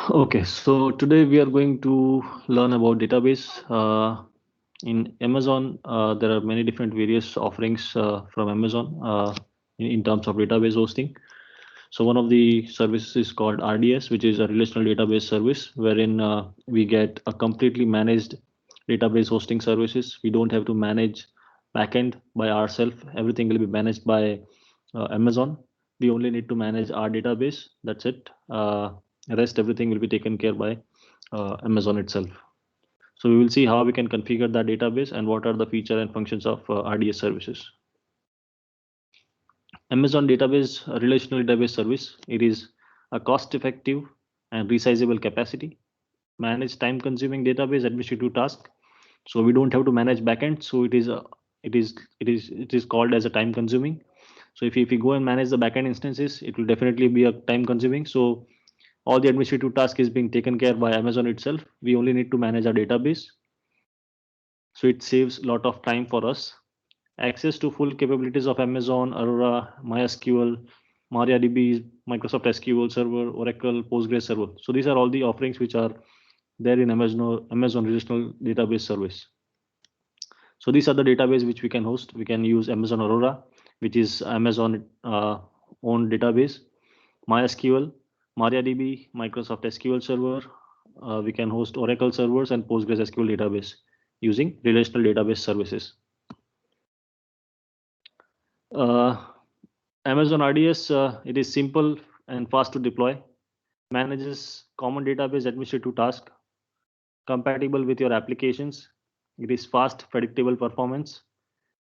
Okay, so today we are going to learn about database. In Amazon, there are many different various offerings from Amazon in terms of database hosting. So one of the services is called RDS, which is a relational database service, wherein we get a completely managed database hosting services. We don't have to manage backend by ourselves. Everything will be managed by Amazon. We only need to manage our database. That's it. Rest everything will be taken care by Amazon itself. So we will see how we can configure that database and what are the feature and functions of RDS services. Amazon Database Relational Database Service. It is a cost-effective and resizable capacity, manage time-consuming database administrative task. So we don't have to manage backend. So it is called as a time-consuming. So if you go and manage the backend instances, it will definitely be a time-consuming. So all the administrative task is being taken care by Amazon itself. We only need to manage our database. So it saves a lot of time for us. Access to full capabilities of Amazon, Aurora, MySQL, MariaDB, Microsoft SQL Server, Oracle, Postgres Server. So these are all the offerings which are there in Amazon Relational Database Service. So these are the database which we can host. We can use Amazon Aurora, which is Amazon own database, MySQL, MariaDB, Microsoft SQL Server. We can host Oracle servers and Postgres SQL database using relational database services. Uh, Amazon RDS, it is simple and fast to deploy, manages common database administrative task, compatible with your applications. It is fast, predictable performance.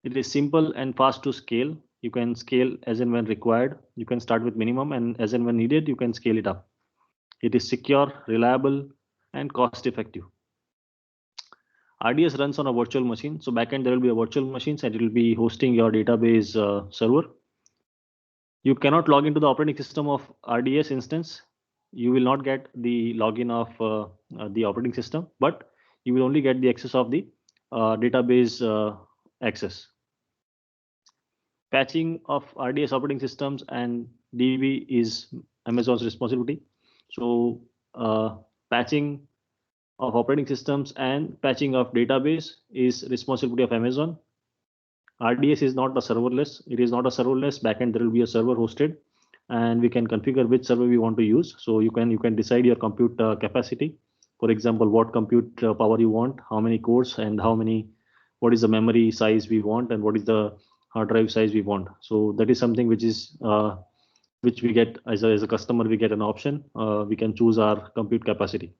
It is simple and fast to scale. You can scale as and when required. You can start with minimum, and as and when needed, you can scale it up. It is secure, reliable, and cost effective. RDS runs on a virtual machine. So backend, there will be a virtual machines and it will be hosting your database server. You cannot log into the operating system of RDS instance. You will not get the login of the operating system, but you will only get the access of the database access. Patching of RDS operating systems and DB is Amazon's responsibility. So patching of operating systems and patching of database is responsibility of Amazon. RDS is not a serverless. It is not a serverless backend. There will be a server hosted, and we can configure which server we want to use. So you can decide your compute capacity. For example, what compute power you want, how many cores, and what is the memory size we want, and what is the hard drive size we want. So that is something which we get as a customer. We get an option. We can choose our compute capacity.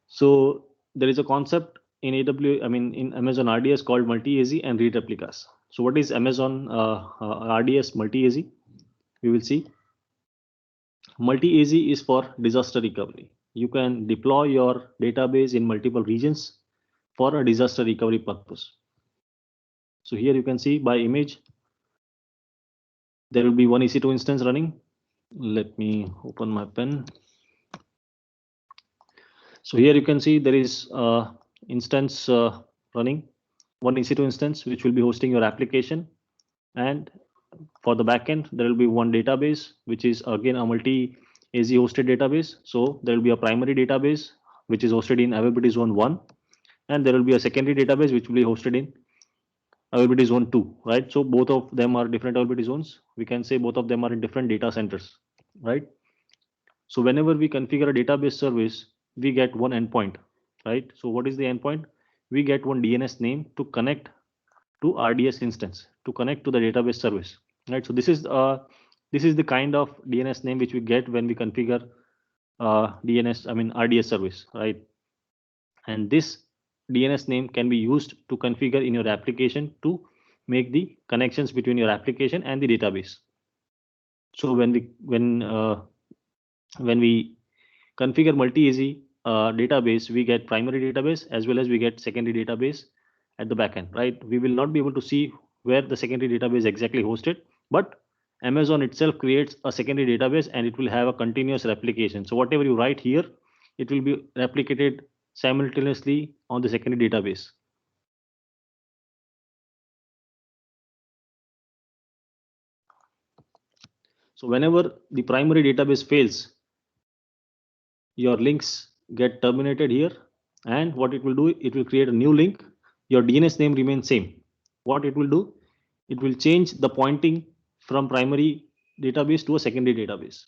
So there is a concept in in Amazon RDS called multi-AZ and read replicas. So what is Amazon RDS multi-AZ? We will see. Multi-AZ is for disaster recovery. You can deploy your database in multiple regions for a disaster recovery purpose. So here you can see by image, there will be one EC2 instance running. Let me open my pen. So here you can see there is instance running, one EC2 instance which will be hosting your application, and for the backend there will be one database which is again a multi-AZ hosted database. So there will be a primary database which is hosted in availability zone 1, and there will be a secondary database which will be hosted in availability zone 2, right? So both of them are different availability zones. We can say both of them are in different data centers, right? So whenever we configure a database service, we get one endpoint, right? So what is the endpoint? We get one DNS name to connect to RDS instance, to connect to the database service, right? So this is the kind of DNS name which we get when we configure RDS service, right? And this DNS name can be used to configure in your application to make the connections between your application and the database. So when we configure multi-AZ database, we get primary database as well as we get secondary database at the backend, right? We will not be able to see where the secondary database exactly hosted, but Amazon itself creates a secondary database and it will have a continuous replication. So whatever you write here, it will be replicated simultaneously on the secondary database. So whenever the primary database fails, your links get terminated here, and what it will do, it will create a new link. Your DNS name remains same. What it will do, it will change the pointing from primary database to a secondary database.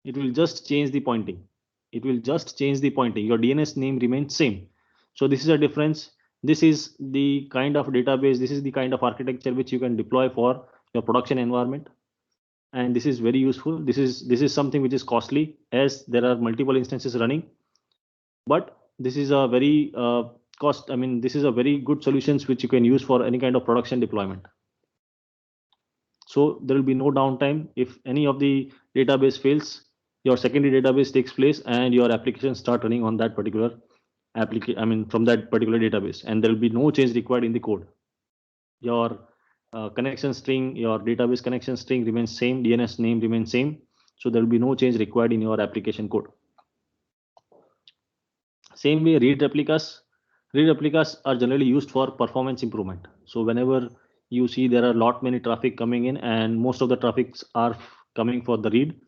It will just change the pointing. It will just change the pointing. Your DNS name remains same. So this is a difference. This is the kind of database, this is the kind of architecture which you can deploy for your production environment. And this is very useful. This is something which is costly, as there are multiple instances running, but this is a very this is a very good solutions which you can use for any kind of production deployment. So there will be no downtime. If any of the database fails, your secondary database takes place and your application start running on that particular application, from that particular database, and there will be no change required in the code. Your connection string, your database connection string remains same, DNS name remains same, so there will be no change required in your application code. Same way, read replicas are generally used for performance improvement. So whenever you see there are lot many traffic coming in and most of the traffics are coming for the read,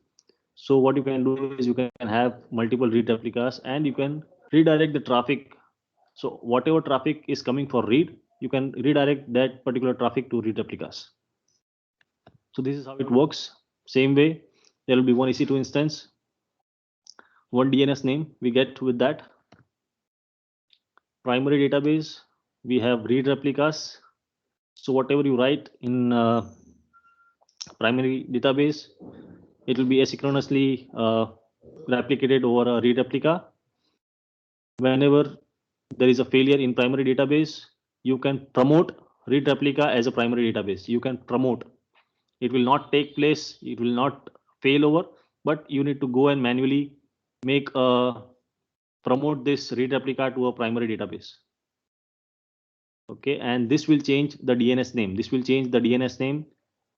so what you can do is you can have multiple read replicas and you can redirect the traffic. So whatever traffic is coming for read, you can redirect that particular traffic to read replicas. So this is how it works. Same way, there will be one EC2 instance, one DNS name we get with that. Primary database, we have read replicas. So whatever you write in primary database, it will be asynchronously replicated over a read replica. Whenever there is a failure in primary database, you can promote read replica as a primary database. You can promote. It will not take place. It will not fail over, but you need to go and manually make a promote this read replica to a primary database. Okay, and this will change the DNS name. This will change the DNS name.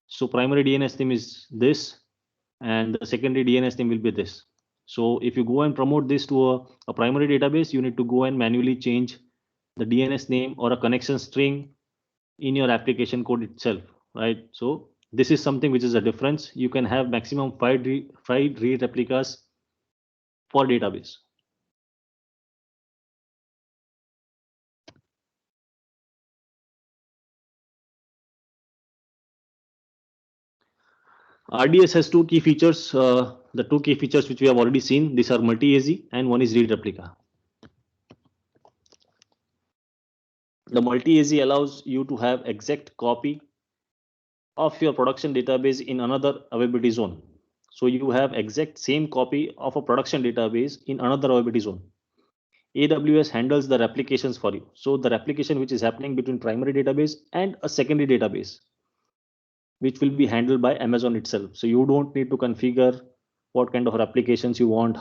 So primary DNS name is this, and the secondary DNS name will be this. So if you go and promote this to a primary database, you need to go and manually change the DNS name or a connection string in your application code itself, right? So this is something which is a difference. You can have maximum five read replicas for database. RDS has two key features. The two key features which we have already seen, these are multi-AZ and one is read replica. The multi-AZ allows you to have exact copy of your production database in another availability zone. So you have exact same copy of a production database in another availability zone. AWS handles the replications for you. So the replication which is happening between primary database and a secondary database, which will be handled by Amazon itself. So you don't need to configure what kind of replications you want,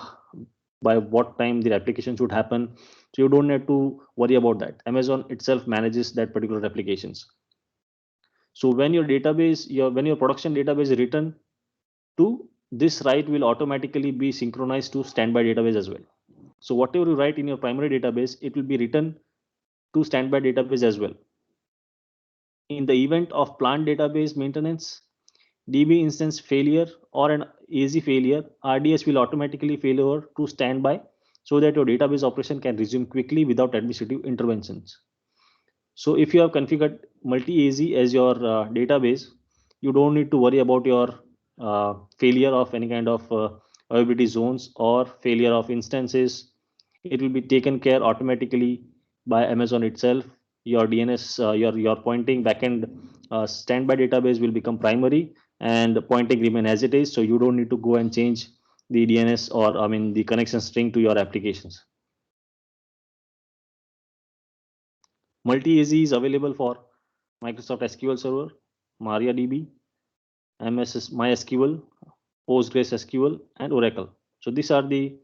by what time the replication should happen. So you don't need to worry about that. Amazon itself manages that particular replications. So when your database, when your production database is written to, this write will automatically be synchronized to standby database as well. So whatever you write in your primary database, it will be written to standby database as well. In the event of plant database maintenance, DB instance failure or an AZ failure, RDS will automatically fail over to standby so that your database operation can resume quickly without administrative interventions. So if you have configured multi-AZ as your database, you don't need to worry about your failure of any kind of availability zones or failure of instances. It will be taken care automatically by Amazon itself. Your DNS, your pointing backend standby database will become primary, and the pointing remain as it is. So you don't need to go and change the DNS or the connection string to your applications. Multi-AZ is available for Microsoft SQL Server, MariaDB, MySQL, PostgreSQL, and Oracle. So these are the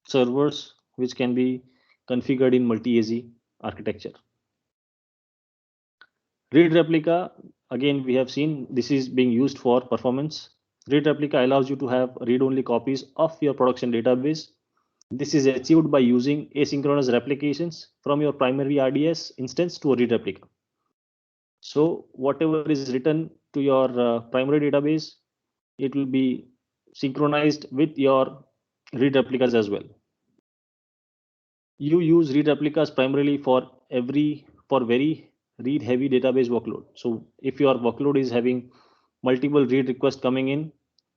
servers which can be configured in multi-AZ architecture. Read replica, again, we have seen this is being used for performance. Read replica allows you to have read-only copies of your production database. This is achieved by using asynchronous replications from your primary RDS instance to a read replica. So whatever is written to your primary database, it will be synchronized with your read replicas as well. You use read replicas primarily for very read heavy database workload. So if your workload is having multiple read requests coming in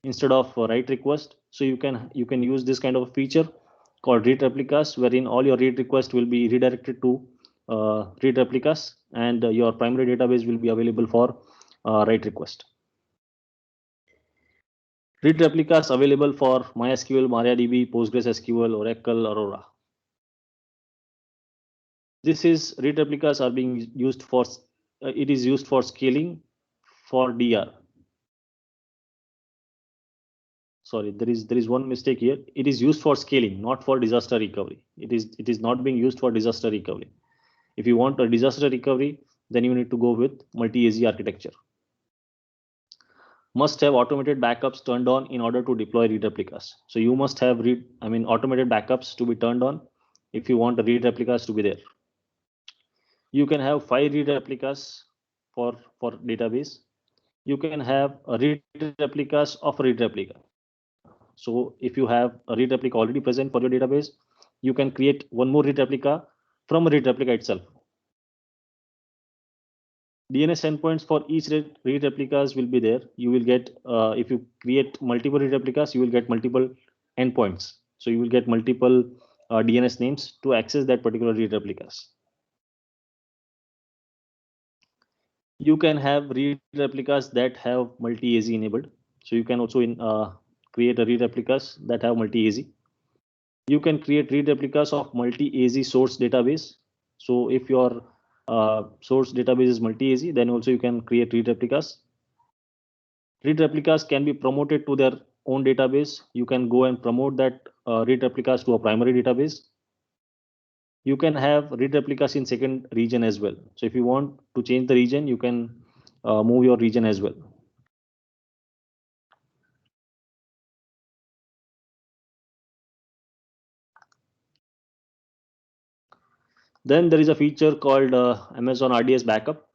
instead of write request, so you can use this kind of a feature called read replicas, wherein all your read requests will be redirected to read replicas, and your primary database will be available for write request. Read replicas available for MySQL, MariaDB, PostgreSQL, Oracle, Aurora. This is read replicas are being used for it is used for scaling for DR. Sorry, there is one mistake here. It is used for scaling, not for disaster recovery. It is not being used for disaster recovery. If you want a disaster recovery, then you need to go with multi-AZ architecture. Must have automated backups turned on in order to deploy read replicas. So you must have automated backups to be turned on if you want the read replicas to be there. You can have 5 read replicas for database. You can have a read replicas of a read replica. So if you have a read replica already present for your database, you can create one more read replica from a read replica itself. DNS endpoints for each read replicas will be there. You will get, if you create multiple read replicas, you will get multiple endpoints. So you will get multiple DNS names to access that particular read replicas. You can have read replicas that have multi-AZ enabled. So you can also create a read replicas that have multi-AZ. You can create read replicas of multi-AZ source database. So if your source database is multi-AZ, then also you can create read replicas. Read replicas can be promoted to their own database. You can go and promote that read replicas to a primary database. You can have read replicas in second region as well. So if you want to change the region, you can move your region as well. Then there is a feature called Amazon RDS backup.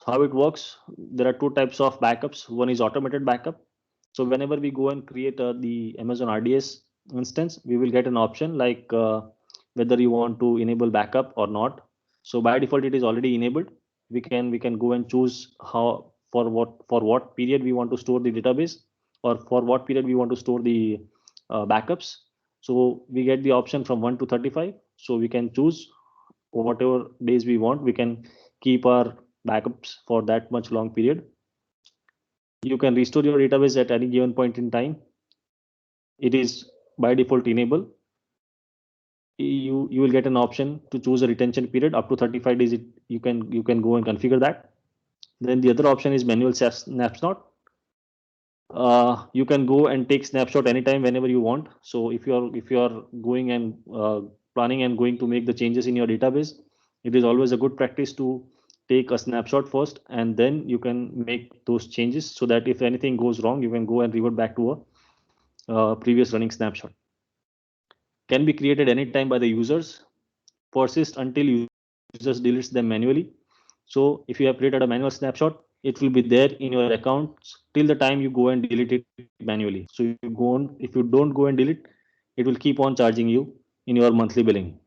How it works, there are two types of backups. One is automated backup. So whenever we go and create the Amazon RDS instance, we will get an option like whether you want to enable backup or not. So by default, it is already enabled. We can go and choose how for what period we want to store the database, or for what period we want to store the backups. So we get the option from 1 to 35. So we can choose whatever days we want. We can keep our backups for that much long period. You can restore your database at any given point in time. It is by default enabled. You will get an option to choose a retention period up to 35 days. You can go and configure that. Then the other option is manual snapshot. You can go and take snapshot anytime whenever you want. So if you are going and planning and going to make the changes in your database, it is always a good practice to take a snapshot first, and then you can make those changes, so that if anything goes wrong, you can go and revert back to a previous running snapshot. Can be created anytime by the users. Persist until users deletes them manually. So if you have created a manual snapshot, it will be there in your accounts till the time you go and delete it manually. So if you don't go and delete, it will keep on charging you in your monthly billing.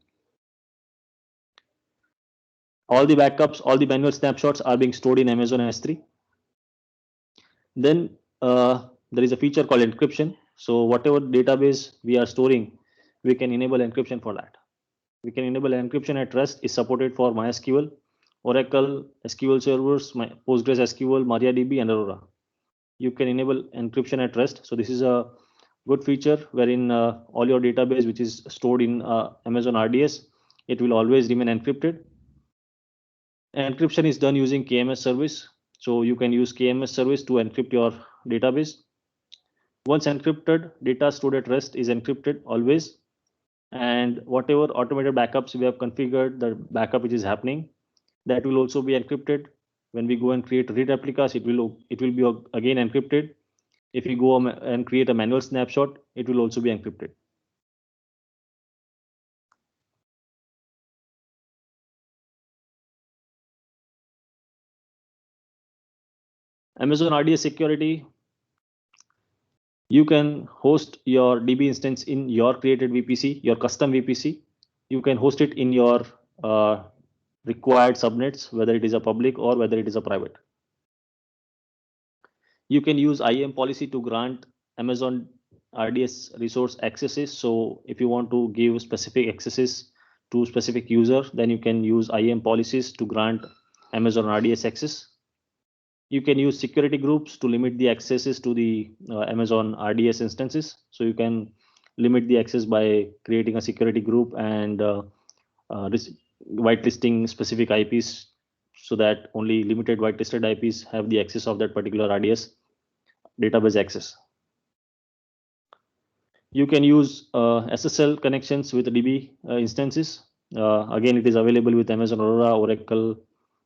All the backups, all the manual snapshots are being stored in Amazon S3. Then there is a feature called encryption. So whatever database we are storing, we can enable encryption for that. We can enable encryption at rest is supported for MySQL, Oracle, SQL servers, PostgreSQL, MariaDB, and Aurora. You can enable encryption at rest. So this is a good feature wherein all your database which is stored in Amazon RDS, it will always remain encrypted. Encryption is done using KMS service. So you can use KMS service to encrypt your database. Once encrypted, data stored at rest is encrypted always. And whatever automated backups we have configured, the backup which is happening, that will also be encrypted. When we go and create read replicas, it will be again encrypted. If you go and create a manual snapshot, it will also be encrypted. Amazon RDS security. You can host your DB instance in your created VPC, your custom VPC. You can host it in your required subnets, whether it is a public or whether it is a private. You can use IAM policy to grant Amazon RDS resource accesses. So if you want to give specific accesses to specific user, then you can use IAM policies to grant Amazon RDS access. You can use security groups to limit the accesses to the Amazon RDS instances. So you can limit the access by creating a security group and whitelisting specific IPs so that only limited whitelisted IPs have the access of that particular RDS database access. You can use SSL connections with DB instances. Again, it is available with Amazon Aurora, Oracle,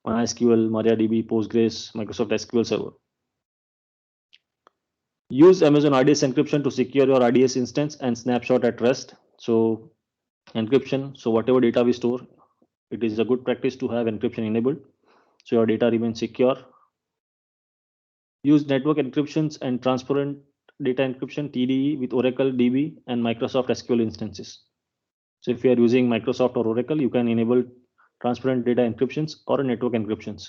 MySQL, MariaDB, Postgres, Microsoft SQL Server. Use Amazon RDS encryption to secure your RDS instance and snapshot at rest. So encryption, so whatever data we store, it is a good practice to have encryption enabled so your data remains secure. Use network encryptions and transparent data encryption TDE with Oracle DB and Microsoft SQL instances. So if you are using Microsoft or Oracle, you can enable transparent data encryptions or network encryptions.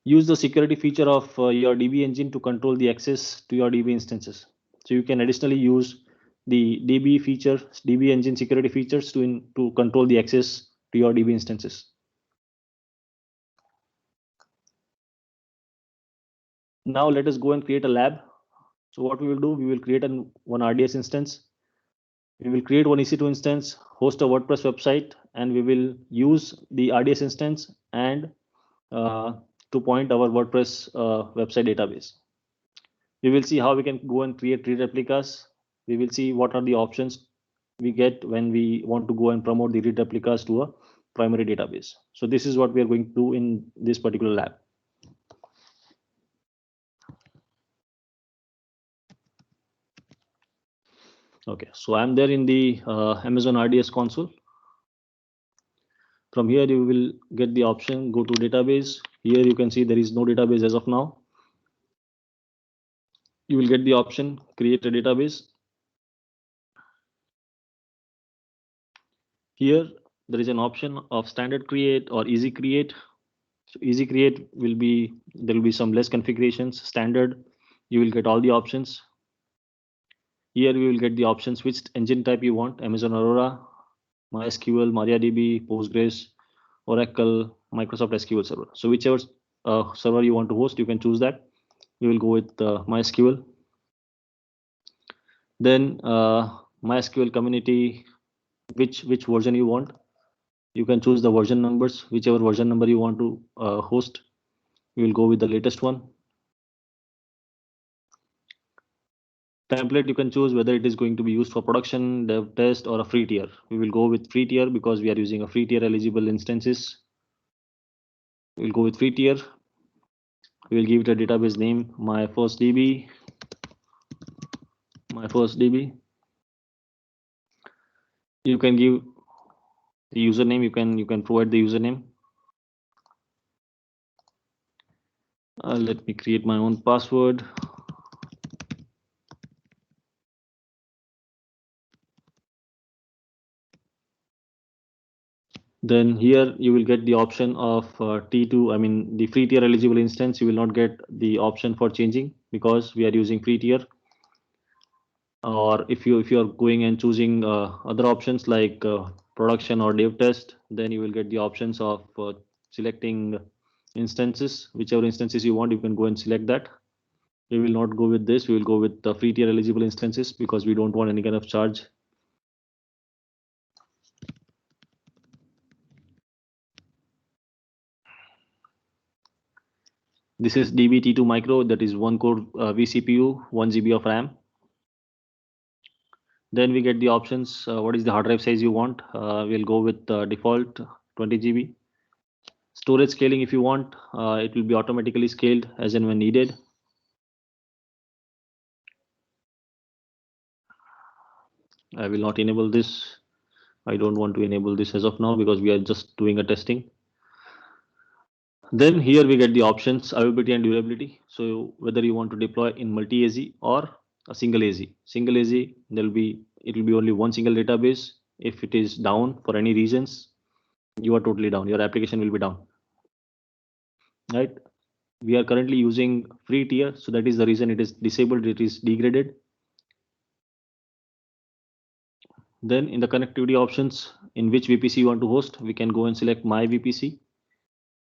Use the security feature of your DB engine to control the access to your DB instances. So you can additionally use the DB feature, DB engine security features to control the access to your DB instances. Now let us go and create a lab. So what we will do, we will create one RDS instance. We will create one EC2 instance, host a WordPress website, and we will use the RDS instance and to point our WordPress website database. We will see how we can go and create read replicas. We will see what are the options we get when we want to go and promote the read replicas to a primary database. So this is what we are going to do in this particular lab. Okay, so I'm there in the Amazon RDS console. From here, you will get the option, go to database. Here you can see there is no database as of now. You will get the option, create a database. Here, there is an option of standard create or easy create. So easy create will be, there will be some less configurations. Standard, you will get all the options. Here we will get the options which engine type you want, Amazon Aurora, MySQL, MariaDB, Postgres, Oracle, Microsoft SQL Server. So whichever server you want to host, you can choose that. We will go with MySQL. Then MySQL community, which version you want. You can choose the version numbers, whichever version number you want to host. We will go with the latest one. Template, you can choose whether it is going to be used for production, dev test, or a free tier. We will go with free tier because we are using a free tier eligible instances. We'll go with free tier. We will give it a database name, my first DB. You can give the username. You can provide the username. Let me create my own password. Then here you will get the option of T2. I mean the free tier eligible instance. You will not get the option for changing because we are using free tier. Or if you are going and choosing other options like production or dev test, then you will get the options of selecting instances. Whichever instances you want, you can go and select that. We will not go with this. We will go with the free tier eligible instances because we don't want any kind of charge. This is DB-T2 Micro, that is 1 core vCPU, 1 GB of RAM. Then we get the options. What is the hard drive size you want? We'll go with default 20 GB. Storage scaling, if you want, it will be automatically scaled as and when needed. I will not enable this. I don't want to enable this as of now because we are just doing a testing. Then here we get the options, availability and durability. So whether you want to deploy in multi-AZ or a single AZ. Single AZ, it will be only one single database. If it is down for any reasons, you are totally down. Your application will be down, right? We are currently using free tier, so that is the reason it is disabled. It is degraded. Then in the connectivity options, in which VPC you want to host, we can go and select my VPC.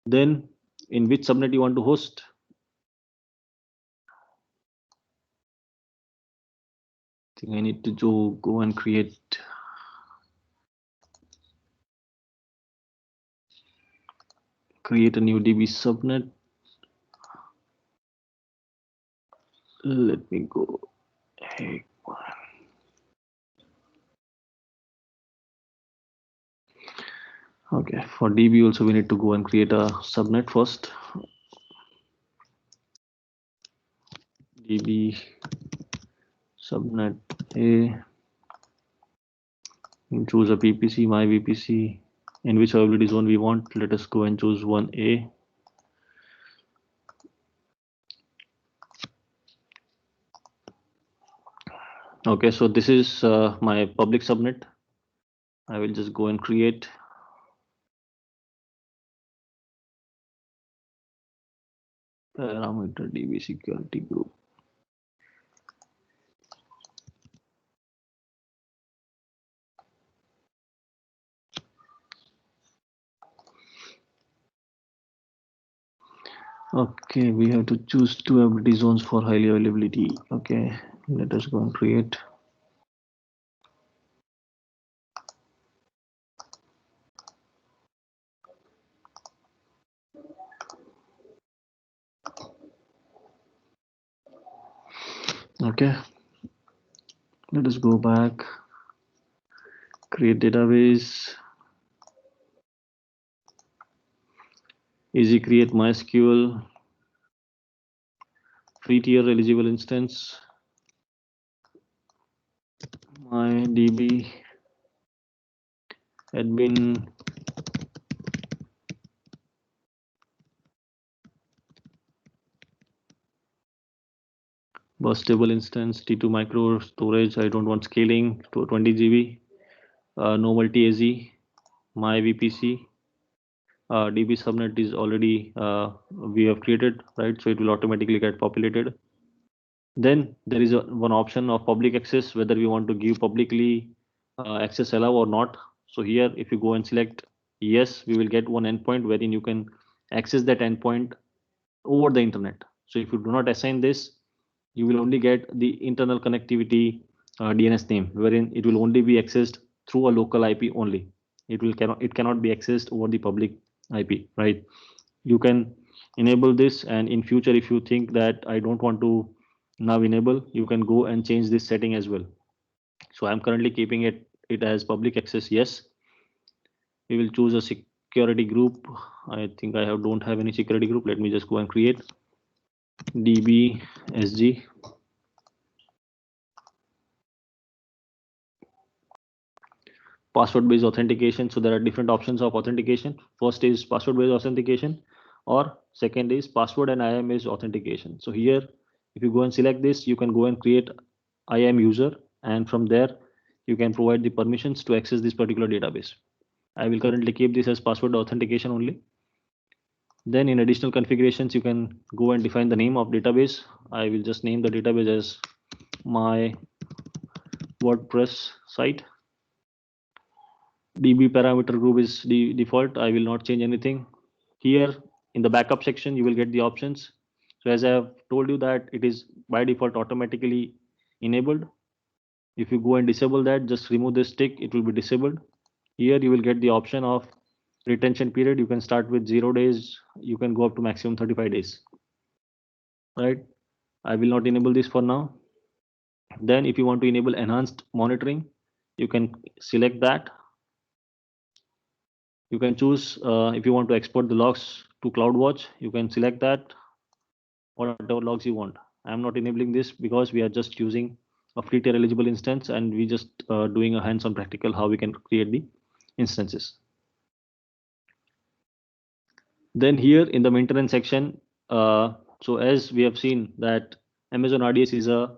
Then in which subnet you want to host, I think I need to go and create a new DB subnet. Let me go. Hey. Okay, for DB also we need to go and create a subnet first. DB subnet A. And choose a VPC, my VPC. In which availability zone we want. Let us go and choose 1A. Okay, so this is my public subnet. I will just go and create. Parameter DB security group. Okay, we have to choose two availability zones for highly availability. Okay, let us go and create. Okay, let us go back, create database, easy create MySQL, free tier eligible instance, my DB admin bus table instance, T2 micro storage. I don't want scaling to 20 GB, no multi AZ, my VPC. DB subnet is already we have created, right? So it will automatically get populated. Then there is one option of public access, whether we want to give publicly access allow or not. So here, if you go and select yes, we will get one endpoint wherein you can access that endpoint over the internet. So if you do not assign this, you will only get the internal connectivity DNS name, wherein it will only be accessed through a local IP only. It cannot be accessed over the public IP, right? You can enable this, and in future, if you think that I don't want to now enable, you can go and change this setting as well. So I'm currently keeping it as public access. Yes, we will choose a security group. I think I don't have any security group. Let me just go and create DBSG. Password based authentication. So there are different options of authentication. First is password based authentication, or second is password and IAM based authentication. So here, if you go and select this, you can go and create IAM user, and from there you can provide the permissions to access this particular database. I will currently keep this as password authentication only. Then in additional configurations, you can go and define the name of database. I will just name the database as my WordPress site. DB parameter group is the default. I will not change anything. Here in the backup section, you will get the options. So as I have told you that it is by default automatically enabled. If you go and disable that, just remove this tick, it will be disabled. Here you will get the option of retention period. You can start with 0 days. You can go up to maximum 35 days. Right. I will not enable this for now. Then if you want to enable enhanced monitoring, you can select that. You can choose if you want to export the logs to CloudWatch, you can select that, whatever logs you want. I'm not enabling this because we are just using a free tier eligible instance, and we just doing a hands-on practical how we can create the instances. Then here in the maintenance section, so as we have seen that Amazon RDS is a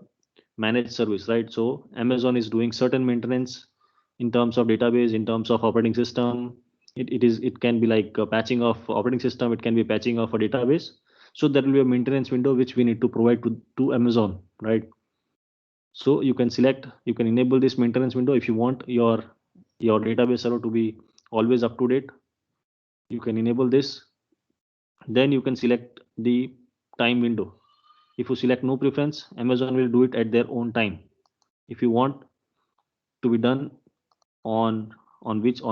managed service, right? So Amazon is doing certain maintenance in terms of database, in terms of operating system. It can be like a patching of operating system. It can be patching of a database. So there will be a maintenance window which we need to provide to Amazon, right? So you can select, you can enable this maintenance window if you want your database server to be always up to date. You can enable this. Then you can select the time window. If you select no preference, Amazon will do it at their own time. If you want to be done on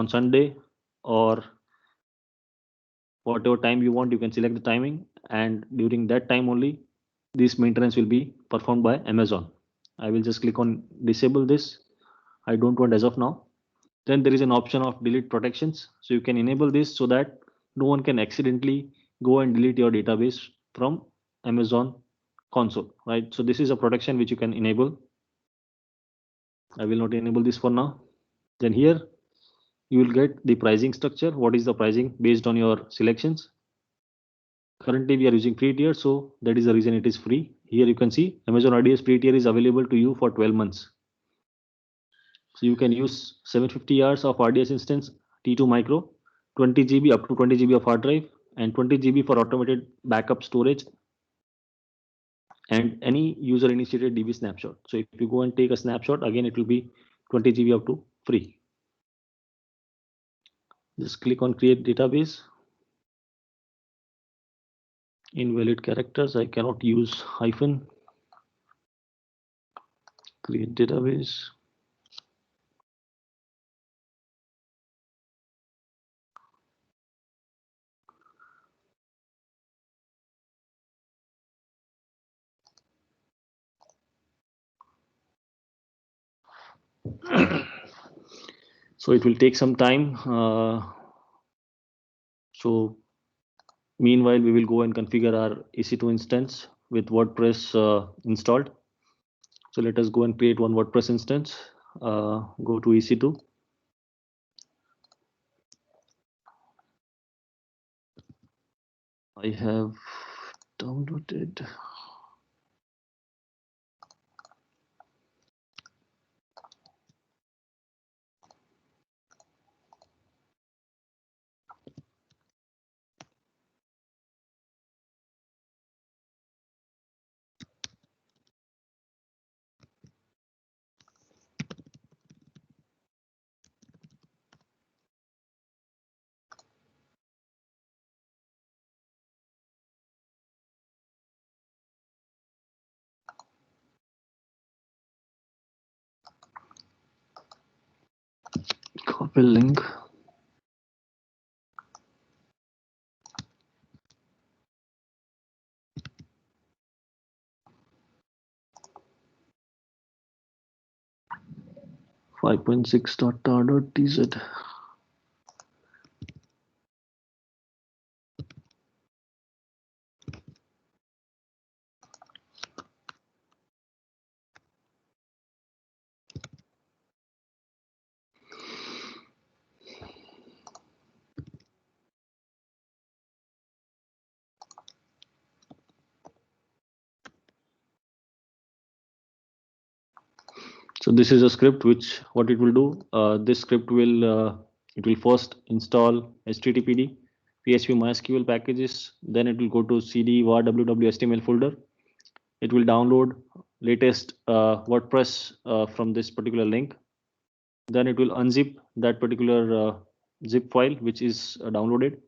Sunday or whatever time you want, you can select the timing, and during that time only this maintenance will be performed by Amazon. I will just click on disable this. I don't want as of now. Then there is an option of delete protections, so you can enable this so that no one can accidentally go and delete your database from Amazon console, right? So this is a protection which you can enable. I will not enable this for now. Then here you will get the pricing structure. What is the pricing based on your selections? Currently we are using free tier, so that is the reason it is free. Here you can see Amazon RDS free tier is available to you for 12 months. So you can use 750 hours of RDS instance T2 micro, 20 GB up to 20 GB of hard drive, and 20 GB for automated backup storage, and any user initiated DB snapshot. So if you go and take a snapshot, again it will be 20 GB up to free. Just click on create database. Invalid characters, I cannot use hyphen. Create database. So it will take some time. So meanwhile, we will go and configure our EC2 instance with WordPress installed. So let us go and create one WordPress instance. Go to EC2. I have downloaded. Copy link. .tar.tz. So this is a script which what it will do. This script will it will first install HTTPD, PHP MySQL packages. Then it will go to CD var www HTML folder. It will download latest WordPress from this particular link. Then it will unzip that particular zip file which is downloaded.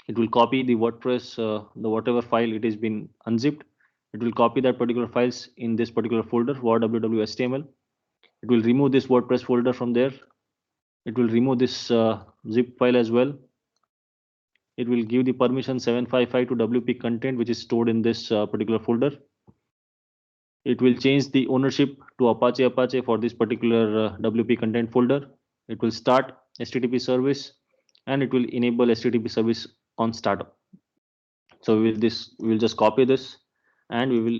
It will copy the WordPress, the whatever file it has been unzipped. It will copy that particular files in this particular folder var www HTML. It will remove this WordPress folder from there. It will remove this zip file as well. It will give the permission 755 to WP content which is stored in this particular folder. It will change the ownership to Apache for this particular WP content folder. It will start HTTP service and it will enable HTTP service on startup. So we will just copy this and we will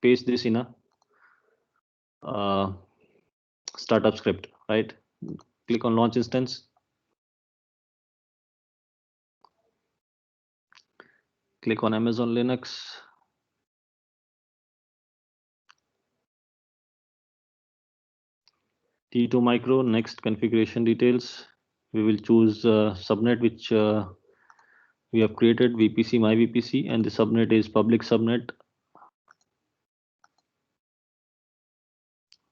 paste this in a startup script, right? Click on launch instance. Click on Amazon Linux. T2 Micro, next configuration details. We will choose subnet which we have created, VPC, my VPC, and the subnet is public subnet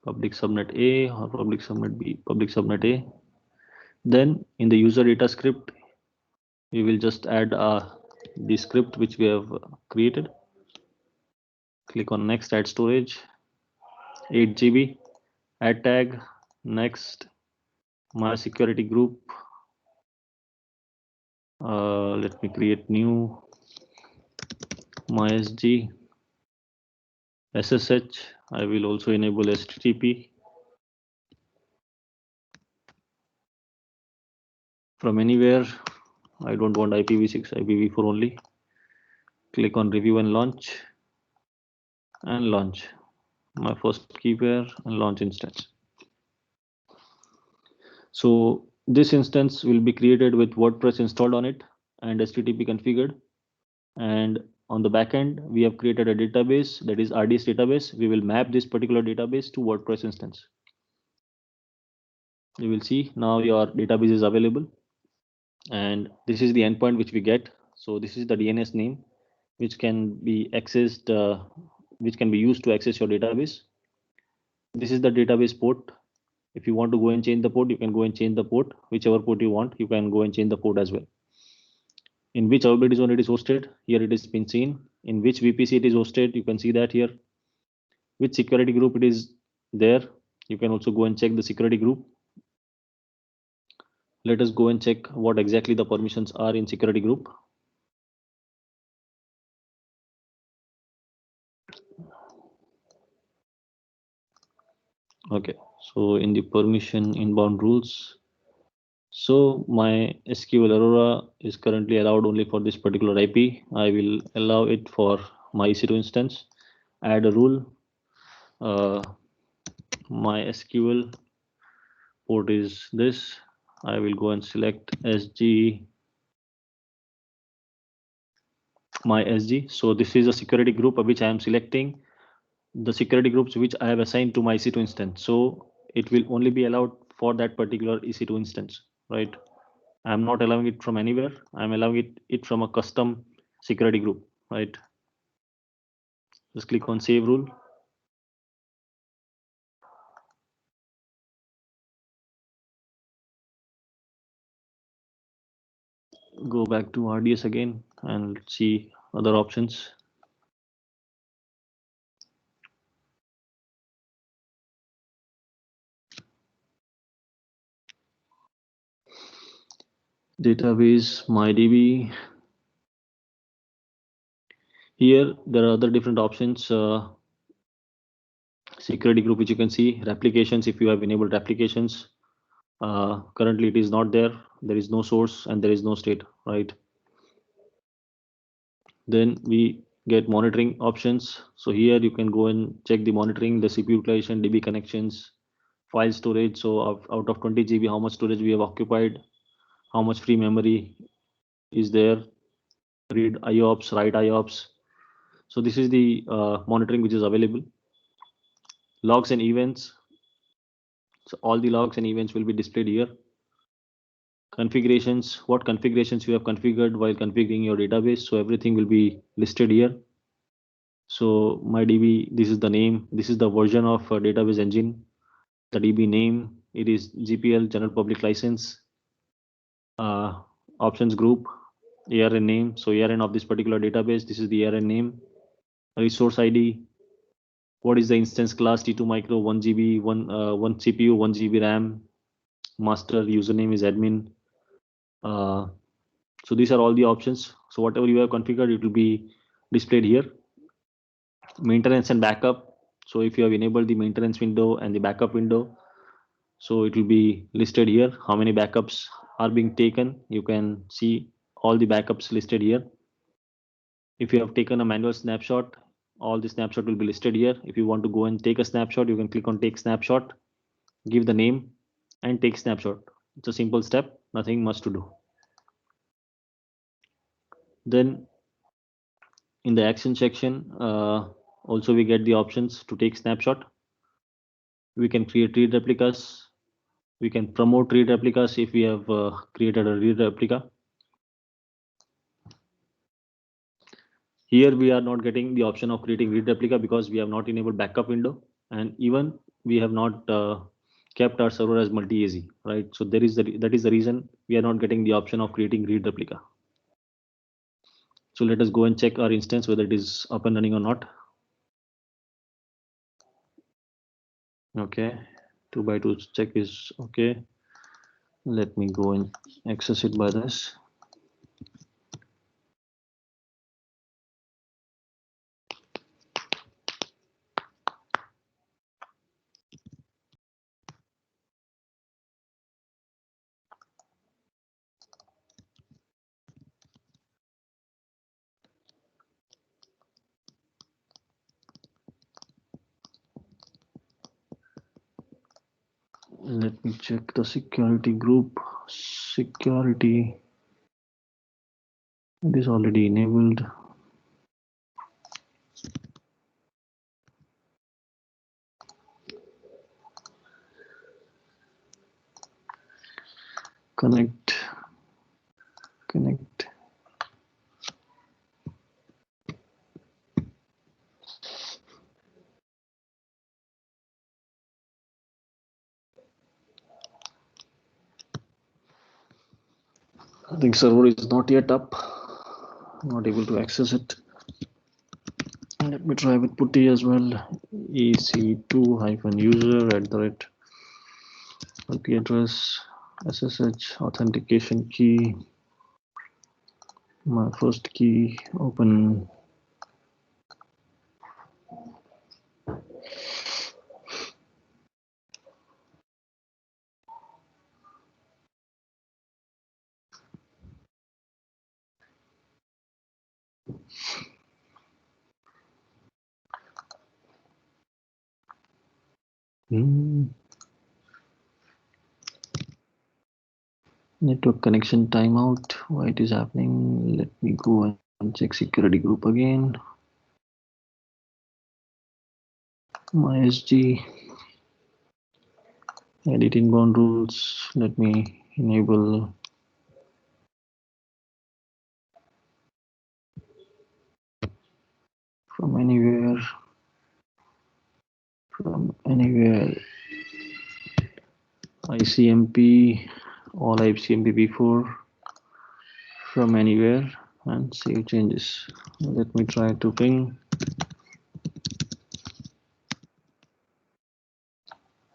A or public subnet B, public subnet A. Then in the user data script, we will just add the script which we have created. Click on next, add storage, 8 GB, add tag, next, my security group. Let me create new MySG, SSH. I will also enable HTTP from anywhere. I don't want IPv6, IPv4 only. Click on review and launch, my first key pair and launch instance. So this instance will be created with WordPress installed on it and HTTP configured. And on the back end, we have created a database, that is RDS database. We will map this particular database to WordPress instance. You will see now your database is available. And this is the endpoint which we get. So this is the DNS name, which can be accessed, which can be used to access your database. This is the database port. If you want to go and change the port, you can go and change the port. Whichever port you want, you can go and change the port as well. In which availability zone it is hosted, here it is been seen. In which VPC it is hosted, you can see that here. Which security group it is there, you can also go and check the security group. Let us go and check what exactly the permissions are in security group. Okay, so in the permission inbound rules, so my SQL Aurora is currently allowed only for this particular IP. I will allow it for my EC2 instance. Add a rule. My SQL port is this. I will go and select SG, my SG. So this is a security group of which I am selecting the security groups which I have assigned to my EC2 instance. So it will only be allowed for that particular EC2 instance, right? I'm not allowing it from anywhere. I'm allowing it from a custom security group, right? Just click on save rule. Go back to RDS again and see other options. Database, MyDB. Here there are other different options. Security group, which you can see, replications, if you have enabled replications. Currently it is not there. There is no source and there is no state, right? Then we get monitoring options. So here you can go and check the monitoring, the CPU utilization, DB connections, file storage. So out of 20 GB, how much storage we have occupied, how much free memory is there, read IOPS, write IOPS. So this is the monitoring which is available. Logs and events. So all the logs and events will be displayed here. Configurations, what configurations you have configured while configuring your database. So everything will be listed here. So MyDB, this is the name, this is the version of database engine, the DB name, it is GPL, general public license, options group, ARN name. So ARN of this particular database, this is the ARN name, resource ID, what is the instance class, T2 Micro, 1 GB, one CPU, 1 GB RAM, master username is admin. So these are all the options. So whatever you have configured, it will be displayed here. Maintenance and backup. So if you have enabled the maintenance window and the backup window, so it will be listed here. How many backups are being taken? You can see all the backups listed here. If you have taken a manual snapshot, all the snapshot will be listed here. If you want to go and take a snapshot, you can click on take snapshot, give the name and take snapshot. It's a simple step, nothing much to do. Then In the action section, also we get the options to take snapshot. We can create read replicas. We can promote read replicas if we have created a read replica. Here we are not getting the option of creating read replica because we have not enabled backup window, and even we have not kept our server as multi-AZ, right? So that is the reason we are not getting the option of creating read replica. So let us go and check our instance whether it is up and running or not. Okay, 2x2 check is okay. Let me go and access it by this. Let me check the security group. Security, it is already enabled. Connect. I think server is not yet up. Not able to access it. Let me try with putty as well. ec2-user @ IP address, SSH authentication key. My first key, open. Network connection timeout. Why it is happening? Let me go and check security group again. MySG. Edit inbound rules. Let me enable. From anywhere. ICMP, all ICMP before, from anywhere, and save changes. Let me try to ping.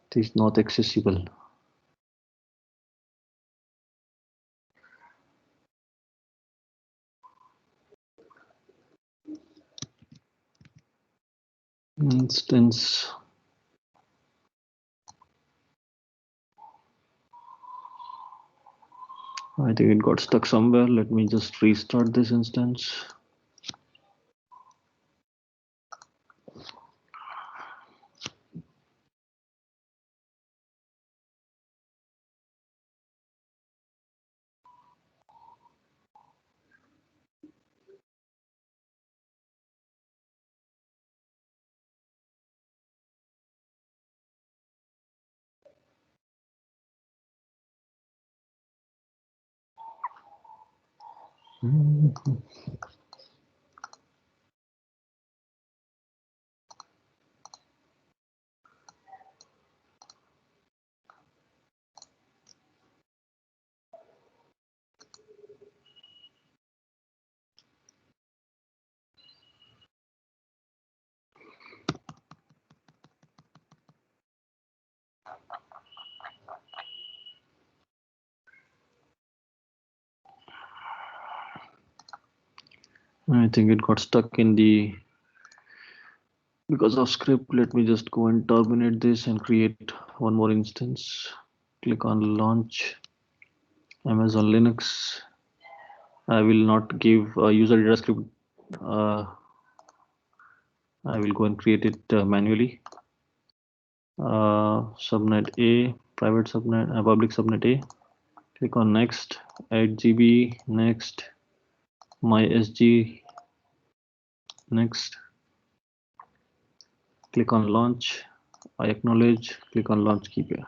It is not accessible. Instance. I think it got stuck somewhere. Let me just restart this instance. I think it got stuck in the because of script. Let me just go and terminate this and create one more instance. Click on launch Amazon Linux. I will not give a user data script. I will go and create it manually. Subnet A, private subnet, public subnet A. Click on next, add GB, next, MySG, Next, click on launch. I acknowledge, click on launch KPI.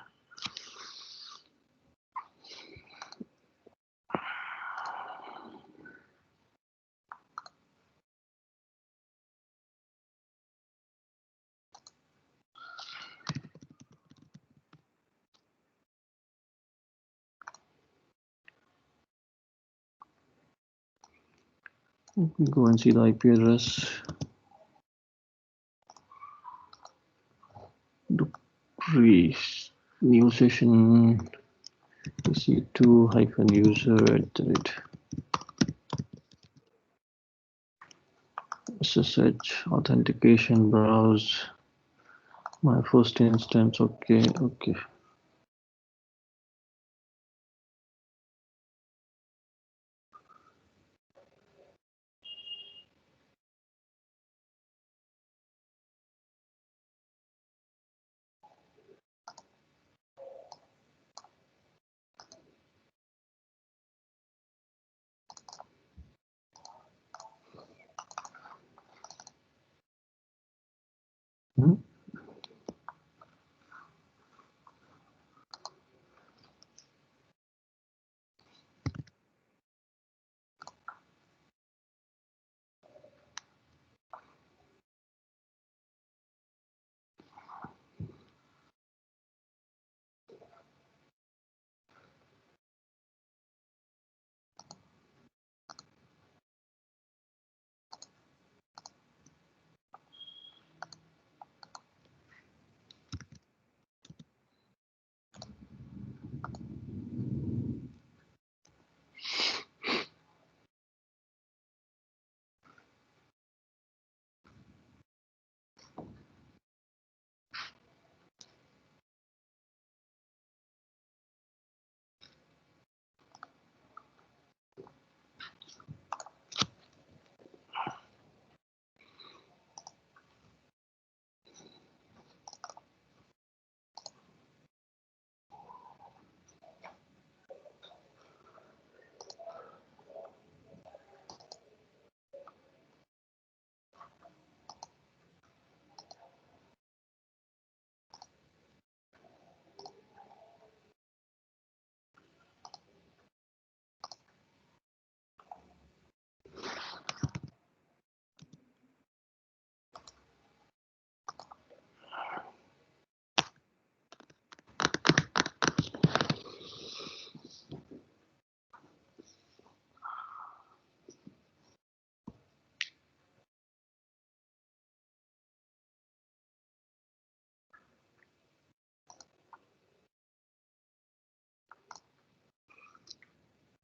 Go and see the IP address. New session EC2-user SSH authentication browse my first instance. Okay.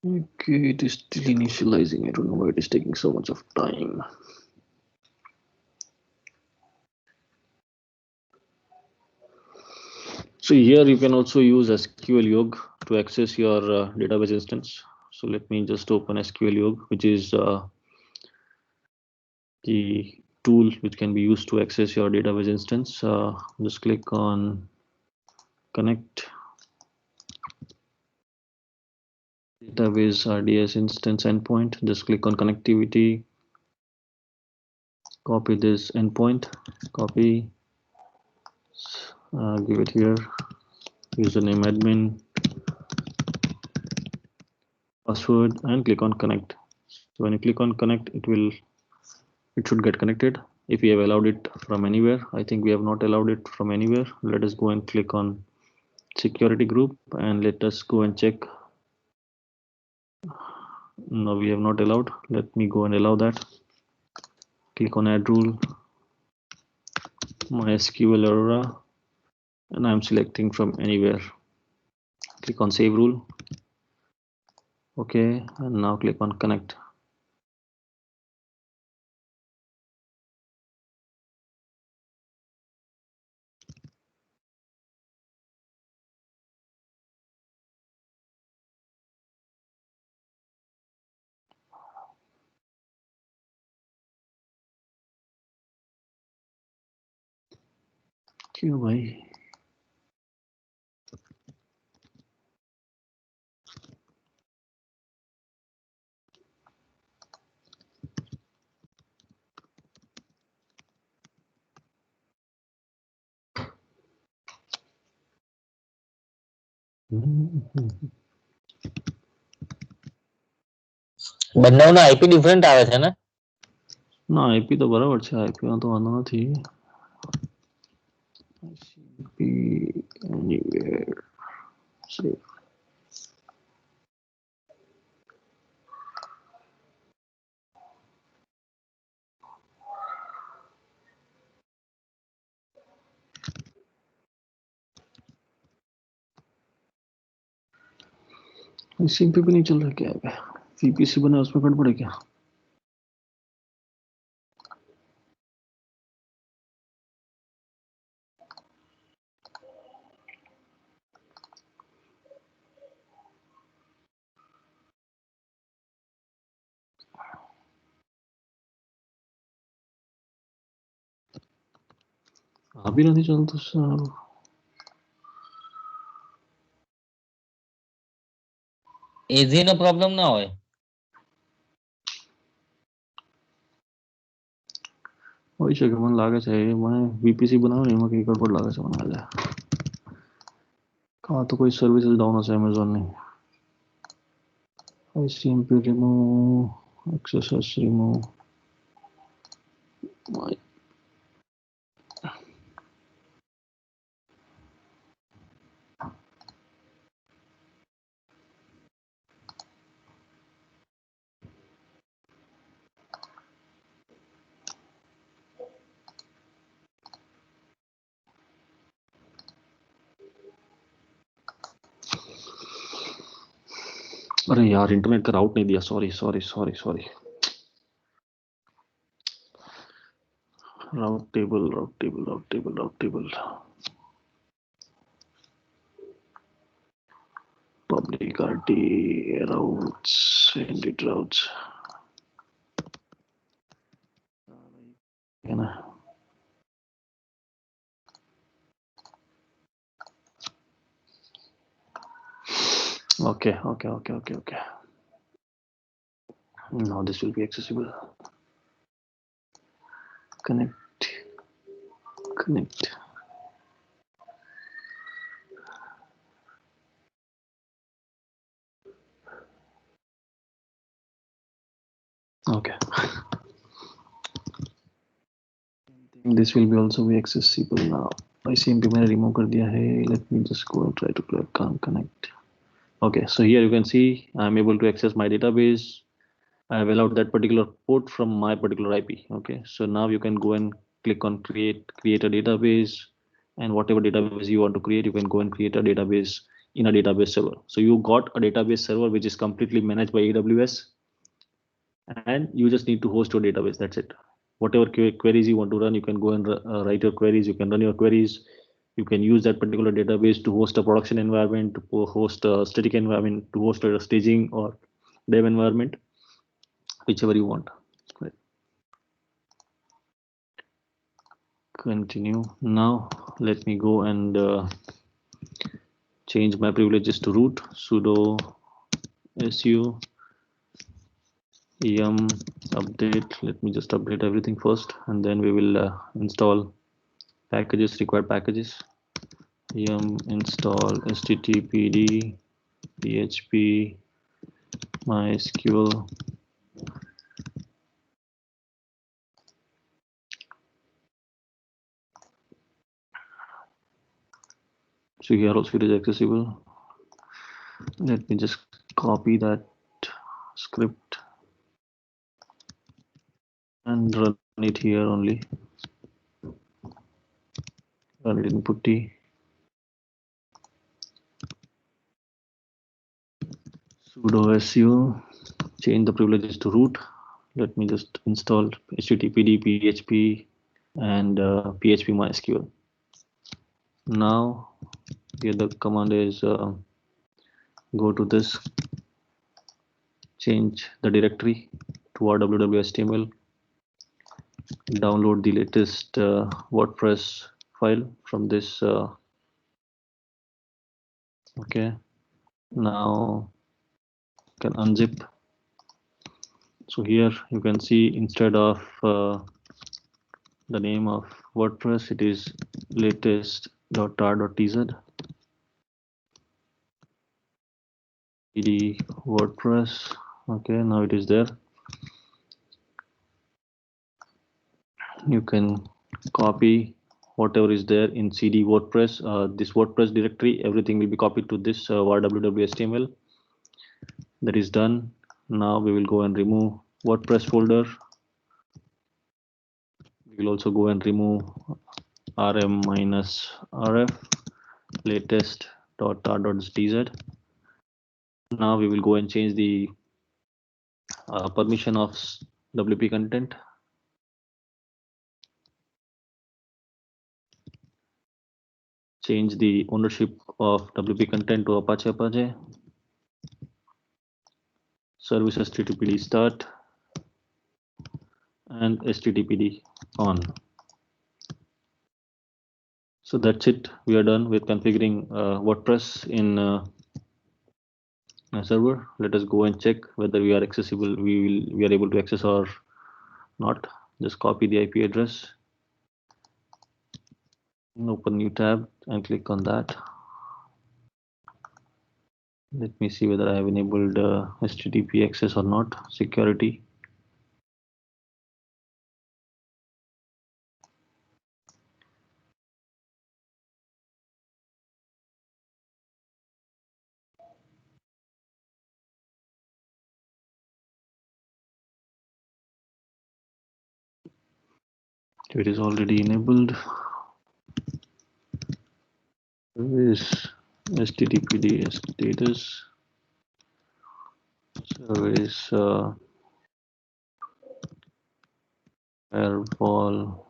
Okay, it is still initializing. I don't know why it is taking so much of time. So here you can also use SQL Yog to access your database instance. So let me just open SQL Yog, which is the tool which can be used to access your database instance. Just click on connect database RDS instance endpoint. Just click on connectivity, copy this endpoint, copy, give it here, username admin, password, and click on connect. So when you click on connect, it should get connected. If we have allowed it from anywhere, I think we have not allowed it from anywhere. Let us go and click on security group and let us go and check. No, we have not allowed. Let me go and allow that. Click on add rule, MySQL Aurora, and I'm selecting from anywhere. Click on save rule. Okay, and now click on connect. क्यों भाई? બંનેના IP different આવે છે ને? ના, IP તો બરાબર છે, આઈપી માં તો વાંધો નથી. anywhere save. ICMP भी नहीं चल रहा क्या है? VPC बना उसमें गड़बड़ है क्या? अभी नहीं चलता सर. એઝી નો પ્રોબ્લેમ ના હોય. होई શકે મને લાગે છે મને VPC બનાવો ને એમાં કઈ ગડબડ લાગે છે મને આજે. કાં તો કોઈ સર્વિસ ડાઉન હશે Amazon ની. ICMP remove, access remove. अरे यार इंटरनेट का राउट नहीं दिया. Sorry sorry sorry sorry. राउट टेबल राउट टेबल राउट टेबल राउट table. Public RT routes, edit routes. है ना? Okay, okay, okay, okay, okay. Now this will be accessible. Connect, connect. Okay. This will be also be accessible now. ICMP मैंने remove कर दिया है. Let me just go and try to connect. Okay, so here you can see I'm able to access my database. I have allowed that particular port from my particular IP. Okay, so now you can go and click on create a database, and whatever database you want to create, you can go and create a database in a database server. So you got a database server which is completely managed by AWS, and you just need to host your database. That's it. Whatever queries you want to run, you can go and write your queries. You can run your queries. You can use that particular database to host a production environment, to host a static environment, to host a staging or dev environment, whichever you want. Right. Continue. Now let me go and change my privileges to root. Sudo su yum update. Let me just update everything first, and then we will install packages, required packages. Yum install httpd php mysql. So here also it is accessible. Let me just copy that script and run it here only. Run it in putty. Sudo su, change the privileges to root. Let me just install httpd php and php mysql. Now here the command is go to this, change the directory to our www.html, download the latest WordPress file from this. Okay, now can unzip. So here you can see instead of the name of WordPress, it is latest.tar.tz. cd WordPress. Okay, now it is there. You can copy whatever is there in cd WordPress. This WordPress directory, everything will be copied to this www.html. That is done. Now we will go and remove WordPress folder. We will also go and remove rm-rf latest.r.tz. Now we will go and change the permission of WP content. Change the ownership of WP content to Apache. Service HTTPD start and HTTPD on. So that's it. We are done with configuring WordPress in a server. Let us go and check whether we are accessible. We are able to access or not. Just copy the IP address. Open new tab and click on that. Let me see whether I have enabled HTTP access or not. Security. It is already enabled. Service HTTPD status. Service firewall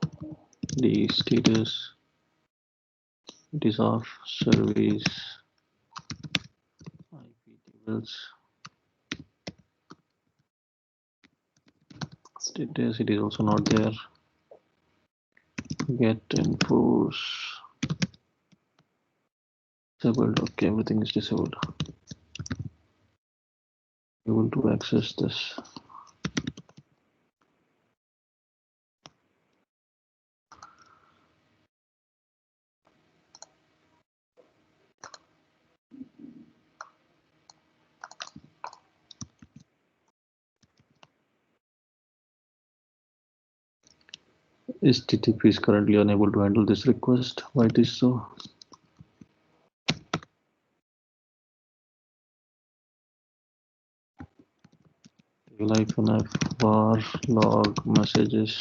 the status. It is off. Service IP tables status. It is also not there. Get enforce disabled. Okay, everything is disabled. Able to access this. HTTP is currently unable to handle this request. Why it is so? -f var log messages.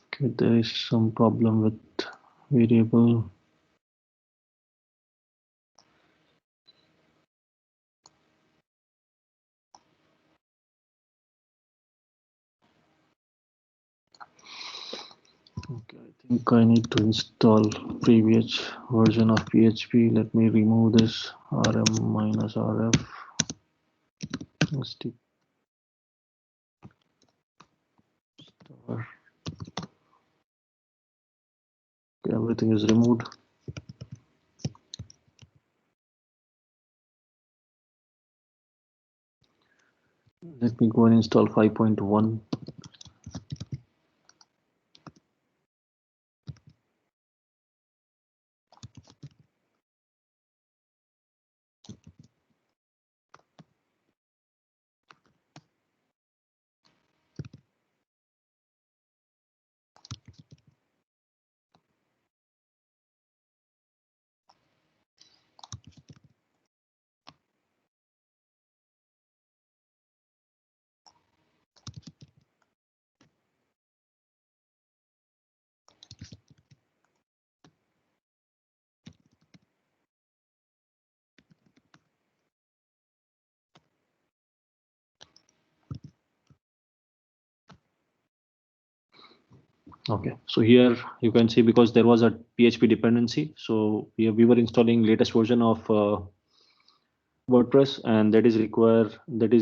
Okay, there is some problem with variable. Okay, I think I need to install previous version of PHP. Let me remove this rm-rf. Okay, everything is removed. Let me go and install 5.1. Okay, so here you can see, because there was a PHP dependency, so we were installing latest version of WordPress, and that is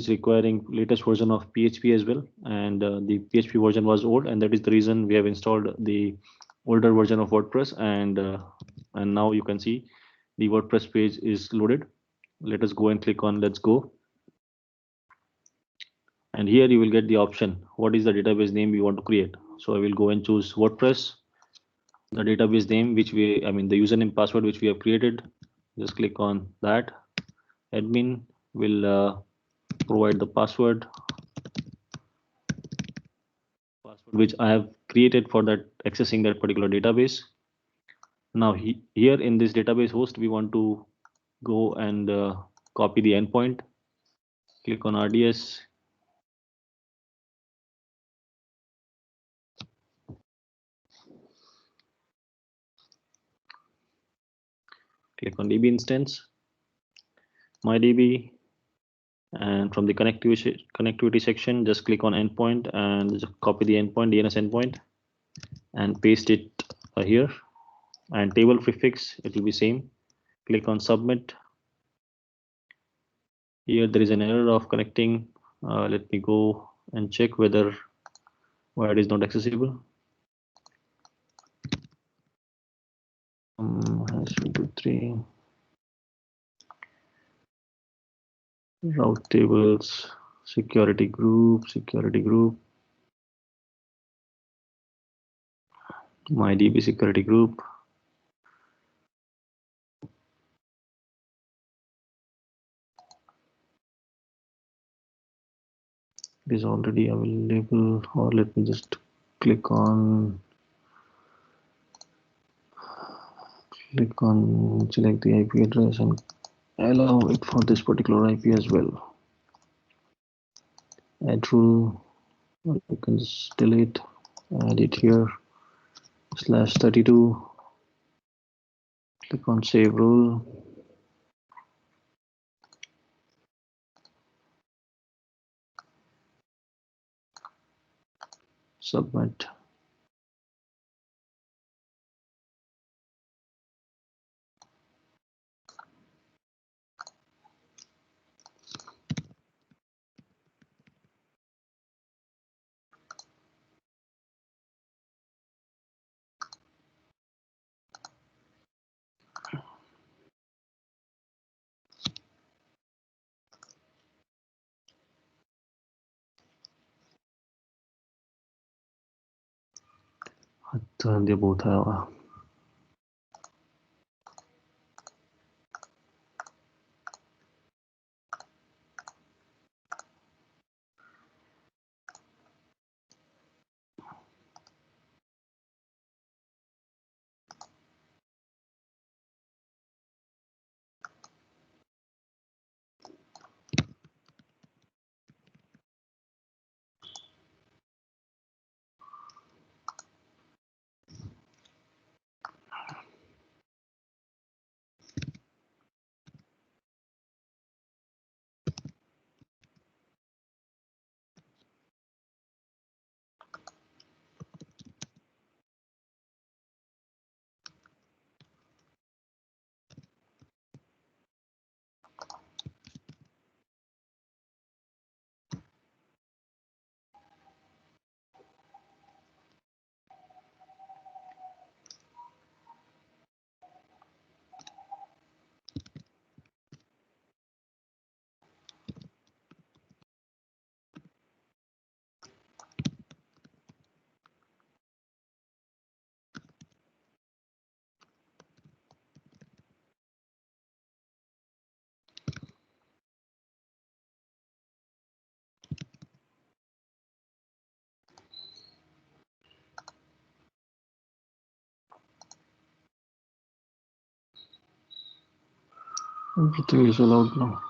requiring latest version of PHP as well. And the PHP version was old, and that is the reason we have installed the older version of WordPress. And now you can see the WordPress page is loaded. Let us go and click on Let's Go. And here you will get the option, what is the database name you want to create. So I will go and choose WordPress, the database name which the username password which we have created. Just click on that. Admin will provide the password which I have created for that accessing that particular database. Now here in this database host, we want to go and copy the endpoint. Click on RDS. Click on DB instance, MyDB, and from the connectivity section, just click on endpoint and just copy the endpoint, DNS endpoint, and paste it here. And table prefix, it will be same. Click on submit. Here there is an error of connecting. Let me go and check why it is not accessible. #223 route tables, security group, MyDB security group. It is already available, or let me just click on select the IP address and allow it for this particular IP as well. Add rule, you can just delete, add it here, /32. Click on save rule. Submit. ये बहुत है Everything is allowed now.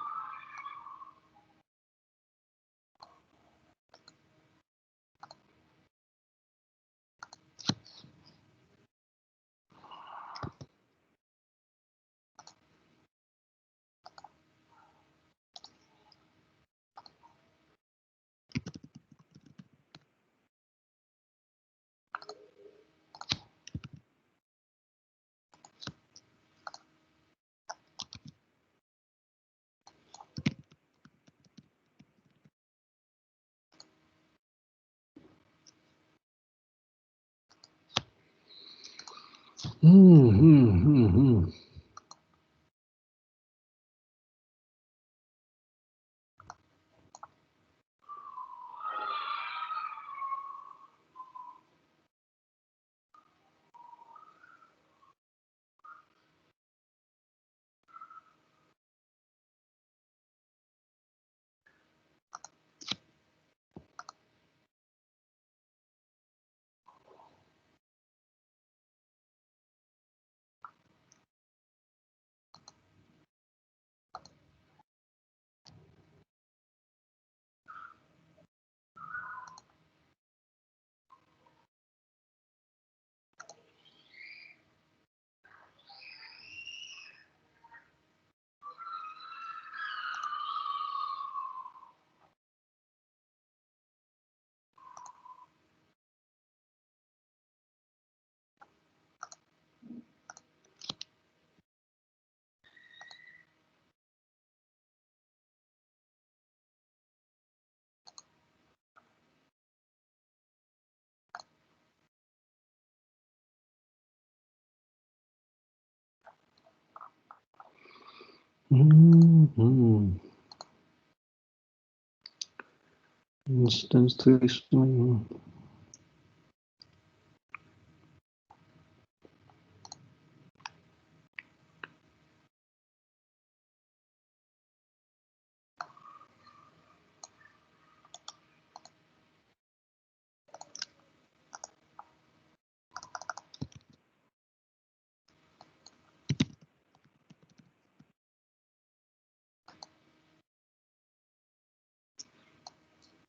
Instance 3 string.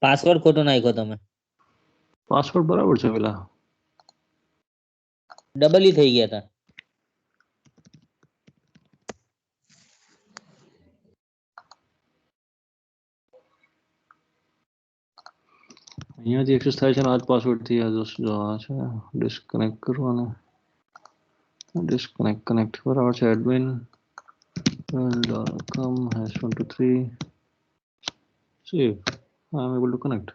Password ખોટો નાખ્યો તમે. Password બરાબર છે પેલા. Double થઈ ગયા હતા. અહીંયાથી એક્સેસ થાય છે ને આ જ પાસવર્ડ થી આ છે ડિસ્કનેક્ટ કરવાનો. ડિસ્કનેક્ટ કનેક્ટ બરાબર છે admin .com #123 save. I am able to connect.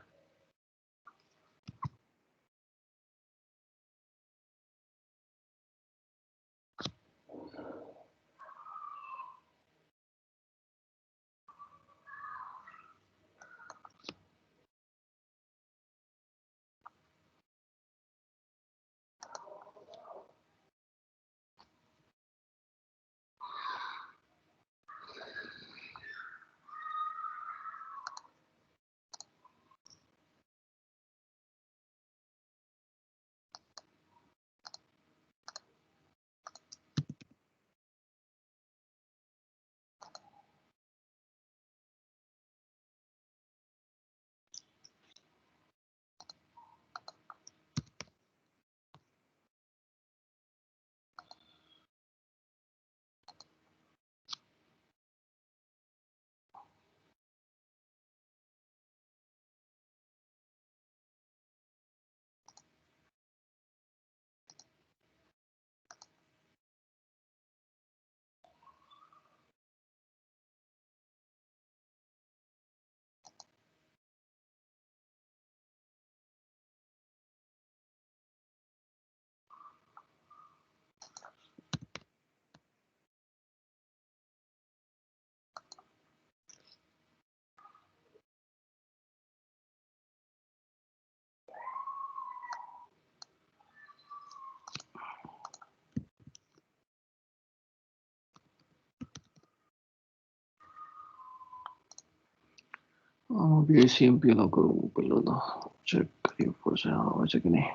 BCMP નો કરું પેલો તો ચેક કરી પડશે આવે છે કે નહીં.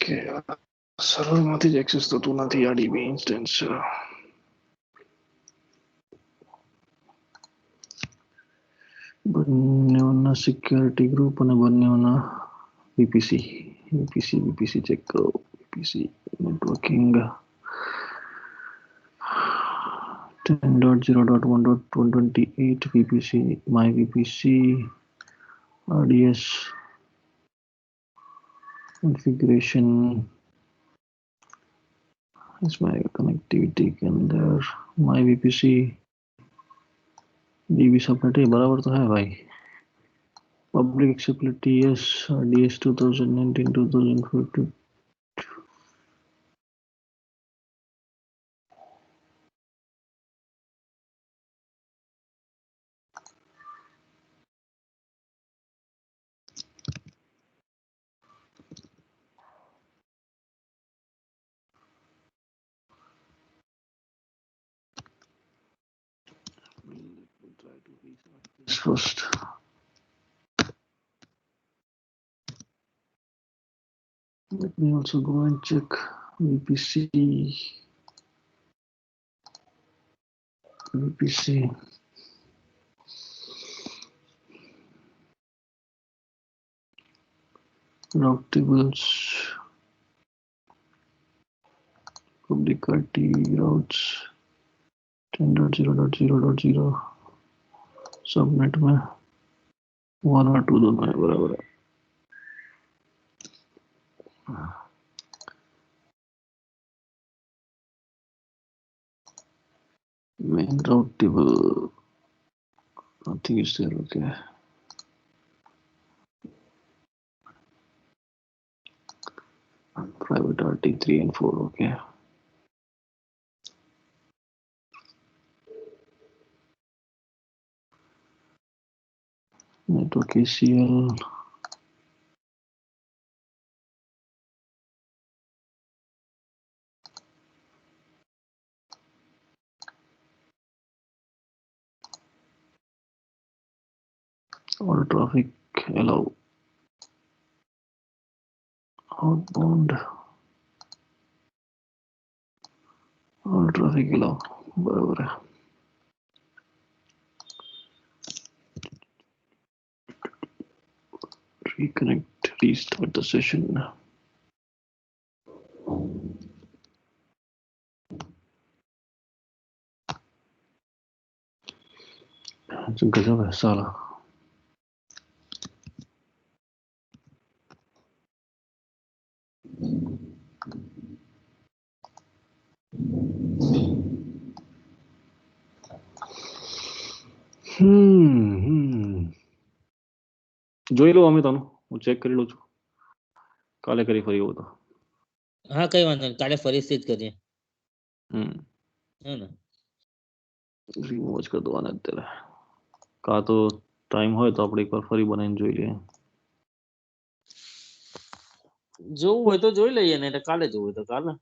Okay. સર્વરમાંથી જ એક્સેસ થતું નથી આ ડીબી ઇન્સ્ટન્સ. બંનેઓના સિક્યોરિટી ગ્રુપ અને બંનેઓના વીપીસી ચેક કરો. વીપીસી networking 10.0.1.128 VPC, my VPC, RDS configuration is my connectivity के अंदर my VPC DB सबनेट है बराबर तो है भाई. Public accessibility yes, RDS 2019-2014. Try to restart this first. Let me also go and check VPC. Route tables, public RT routes 10.0.0.0 subnet में 1 और 2 दोनों है बराबर है. Main route table, nothing is there. Okay. Private RT 3 and 4. Okay. Network ACL. All traffic allow. Outbound. All traffic allow. बराबर है. Reconnect, restart the session. गजब है साला. જોઈ લો અમે તને હું ચેક કરી લઉં છું. કાલે કરી ફરી એવું તો. હા કઈ વાંધો નહીં, કાલે ફરીથી જ કરીએ. હે ને રિમૂવ જ કરી દો અત્યારે. કાં તો ટાઈમ હોય તો આપણે એકવાર ફરી બનાવીને જોઈ લઈએ. જોવું હોય તો જોઈ લઈએ ને, એટલે કાલે જોવું હોય તો કાલે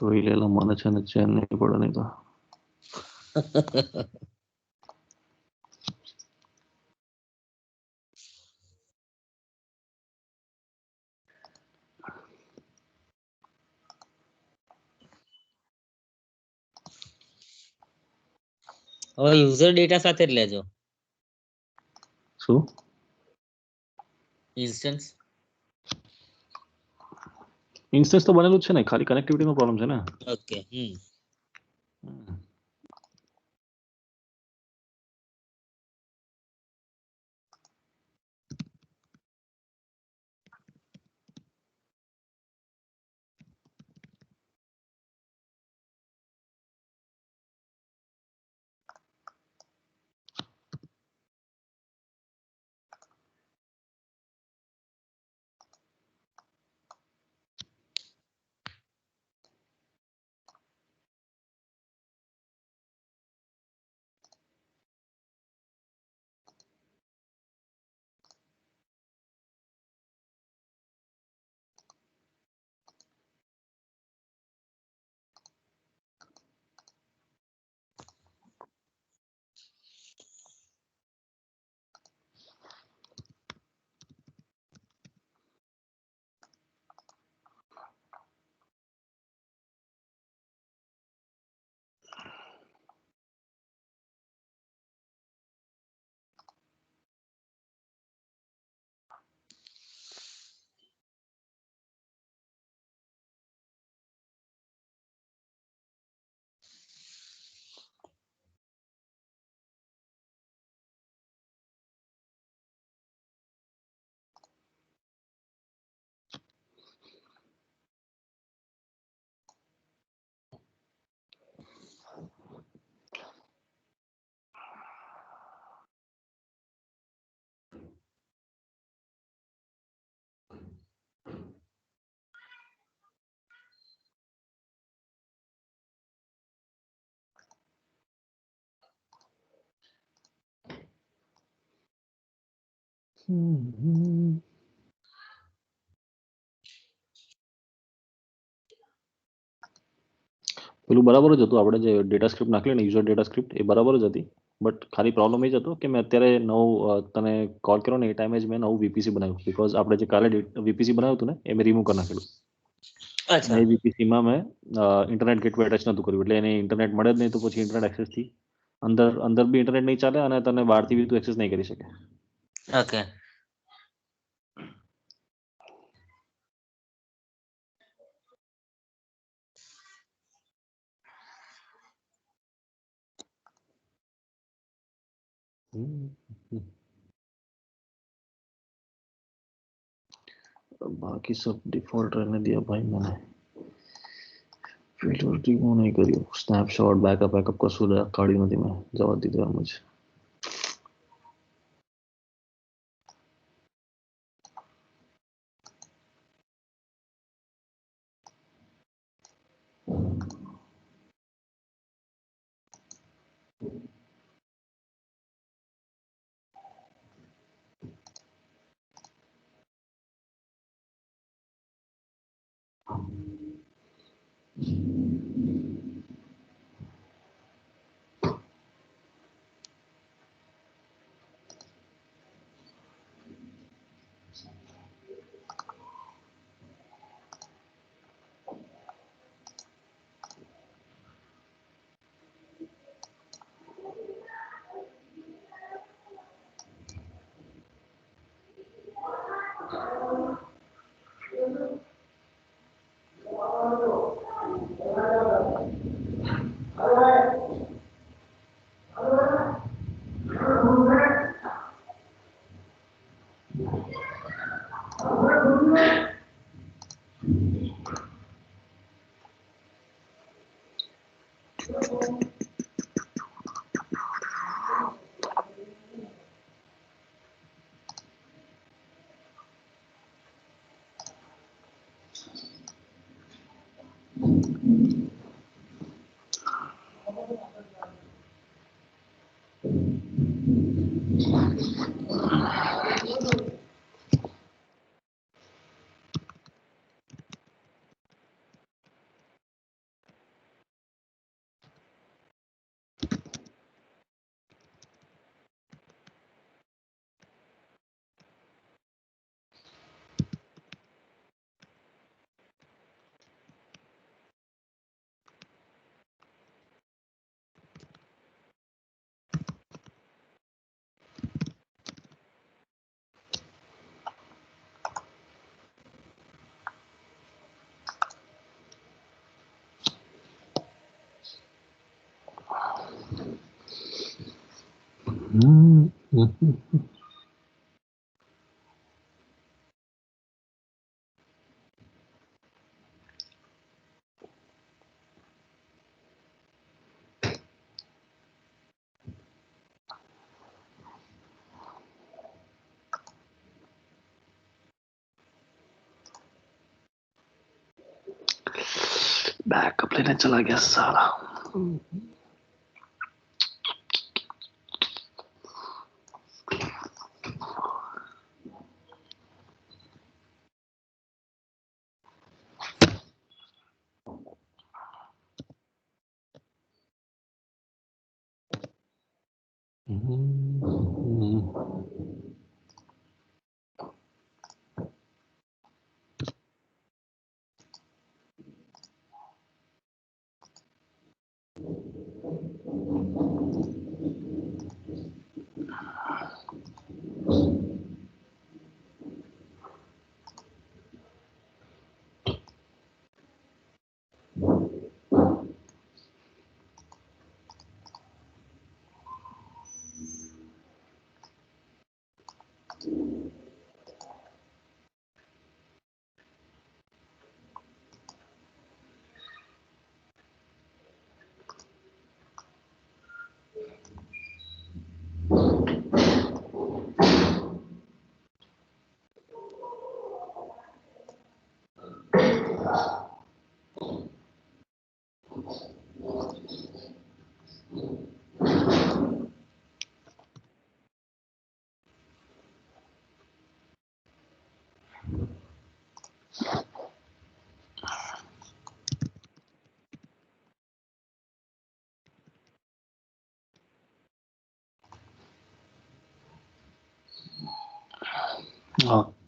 જોઈ લે. મને છે ને ચેન નહીં પડે નહીં તો. હવે યુઝર ડેટા સાથે જ લેજો. શું ઇન્સ્ટન્સ ઇન્સ્ટન્સ તો બનેલું જ છે ને, ખાલી કનેક્ટિવિટીનો પ્રોબ્લેમ છે ને. ઓકે. પેલું બરાબર જ હતું, આપણે જે ડેટા સ્ક્રિપ્ટ નાખેલી ને યુઝર ડેટા સ્ક્રિપ્ટ એ બરાબર જ હતી, બટ ખાલી પ્રોબ્લેમ એ જ હતો કે મેં અત્યારે નવું તને કોલ કર્યો ને એ ટાઈમે જ મેં નવું વીપીસી બનાવ્યું, બીકોઝ આપણે જે કાલે વીપીસી બનાવ્યું હતું ને એ મેં રિમૂવ કરી નાખેલું. અચ્છા એ વીપીસીમાં મેં ઇન્ટરનેટ ગેટવે અટેચ નહોતું કર્યું, એટલે એને ઇન્ટરનેટ મળે જ નહીં, તો પછી ઇન્ટરનેટ એક્સેસથી અંદર બી ઇન્ટરનેટ નહીં ચાલે અને તને બહારથી બી તું એક્સેસ નહીં કરી શકે. ઓકે बाकी सब डिफॉल्ट रहने दिया भाई मैंने, फिल्टर रिमूव नहीं કર્યું, સ્નેપશોટ બેકઅપ કશું કાઢ્યું નથી મેં, જવા દીધું એમ જ. बैकअप लेने चला गया साला.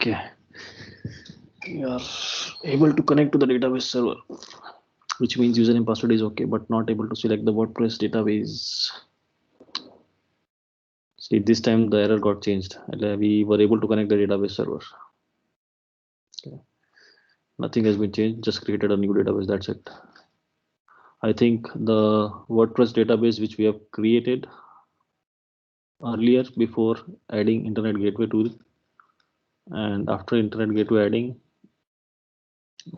Okay, you are able to connect to the database server, which means username password is okay, but not able to select the WordPress database. See, this time the error got changed. We were able to connect the database server. Okay. Nothing has been changed, just created a new database, that's it. I think the WordPress database which we have created earlier before adding internet gateway to it, and after internet gateway adding,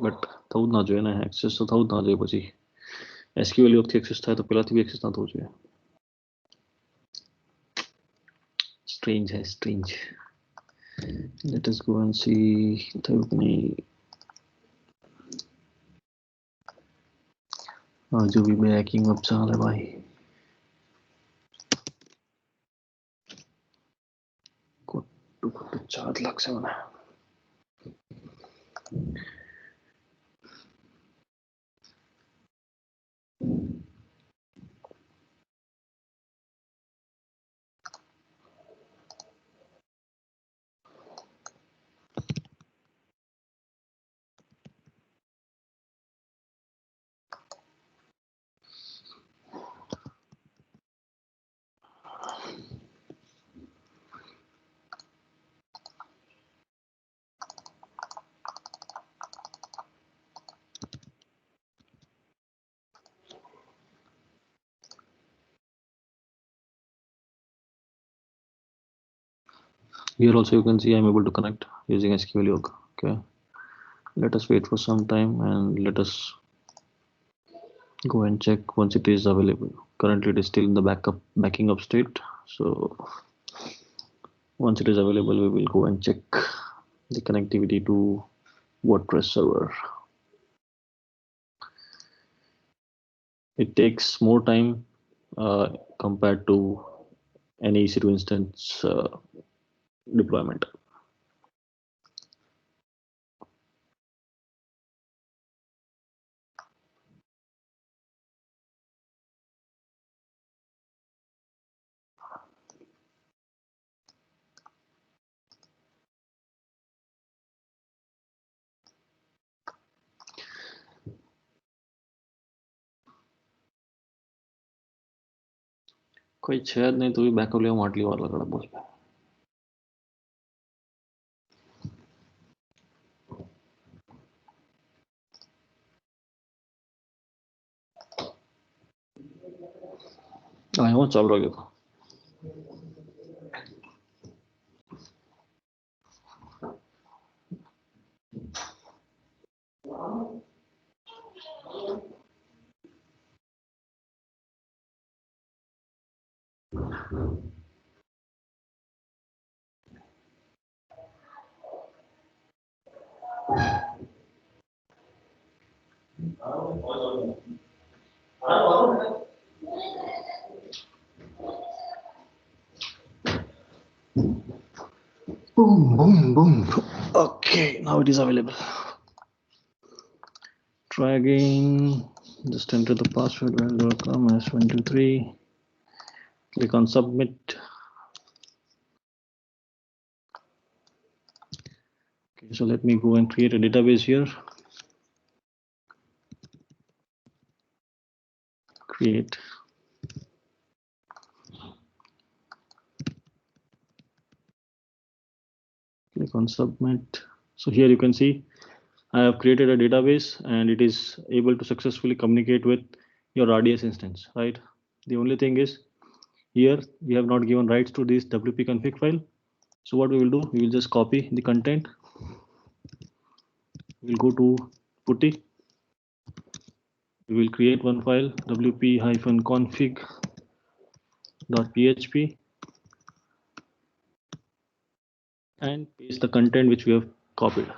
but થવું જ ના જોઈએ ને, access તો થવું જ ના જોઈએ, પછી SQL યોગથી એક્સેસ થાય તો પહેલાથી બી એક્સેસ ના થવું જોઈએ. Strange है, strange. Let us go and see થયું કે નહીં. હજુ બી બે હેકિંગ વેબ ચાલે ભાઈ. ખોટું ચાર્જ લાગશે મને. Here also you can see I'm able to connect using SQL Yoga. Okay, let us wait for some time and let us go and check once it is available. Currently it is still in the backing up state, so once it is available we will go and check the connectivity to WordPress server. It takes more time compared to any EC2 instance deployment. कोई છે જ નહીં તો બી backup લેવા આટલી વાર લગાડે બોલ. હા એમાં ચાલુ રાખ્યો હતો. Boom, boom, boom. Okay, now it is available. Try again. Just enter the password welcome s123. Click on submit. Okay, so let me go and create a database here. Create. Click on submit. So here you can see I have created a database and it is able to successfully communicate with your RDS instance, right? The only thing is here we have not given rights to this WP config file. So what we will do, we will just copy the content. We'll go to putty. We will create one file wp-config.php and paste the content which we have copied.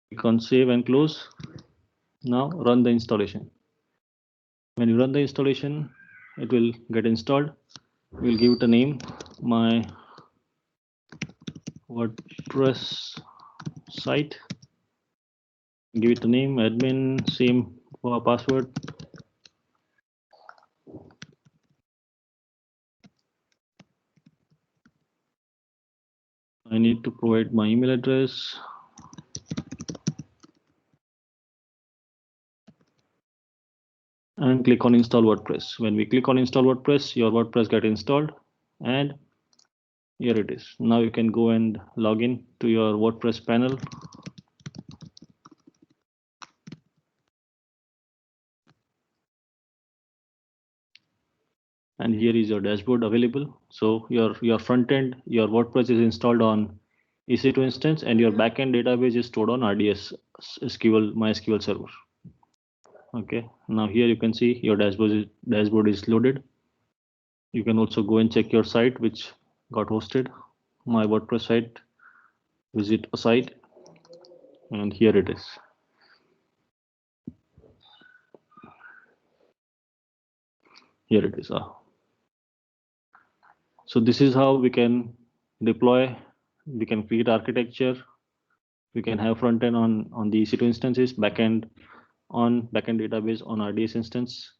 Click on save and close. Now run the installation. When you run the installation, it will get installed. We'll give it a name, my WordPress site. Give it a name, admin, same for password. I need to provide my email address. And click on install WordPress. When we click on install WordPress, your WordPress get installed, and here it is. Now you can go and log in to your WordPress panel. And here is your dashboard available. So your front end, your WordPress is installed on EC2 instance, and your backend database is stored on RDS SQL MySQL server. Okay, now here you can see your dashboard is loaded. You can also go and check your site which got hosted. My WordPress site, visit a site, and here it is. Here it is. So this is how we can deploy. We can create architecture. We can have front end on the EC2 instances, backend on backend database on RDS instance,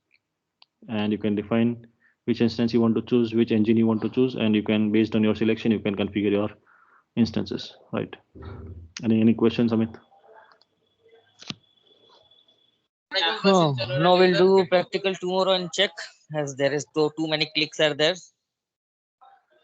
and you can define which instance you want to choose, which engine you want to choose, and you can, based on your selection, you can configure your instances. Right? Any questions, Amit? No, we'll do practical tomorrow and check, as there is too many clicks are there.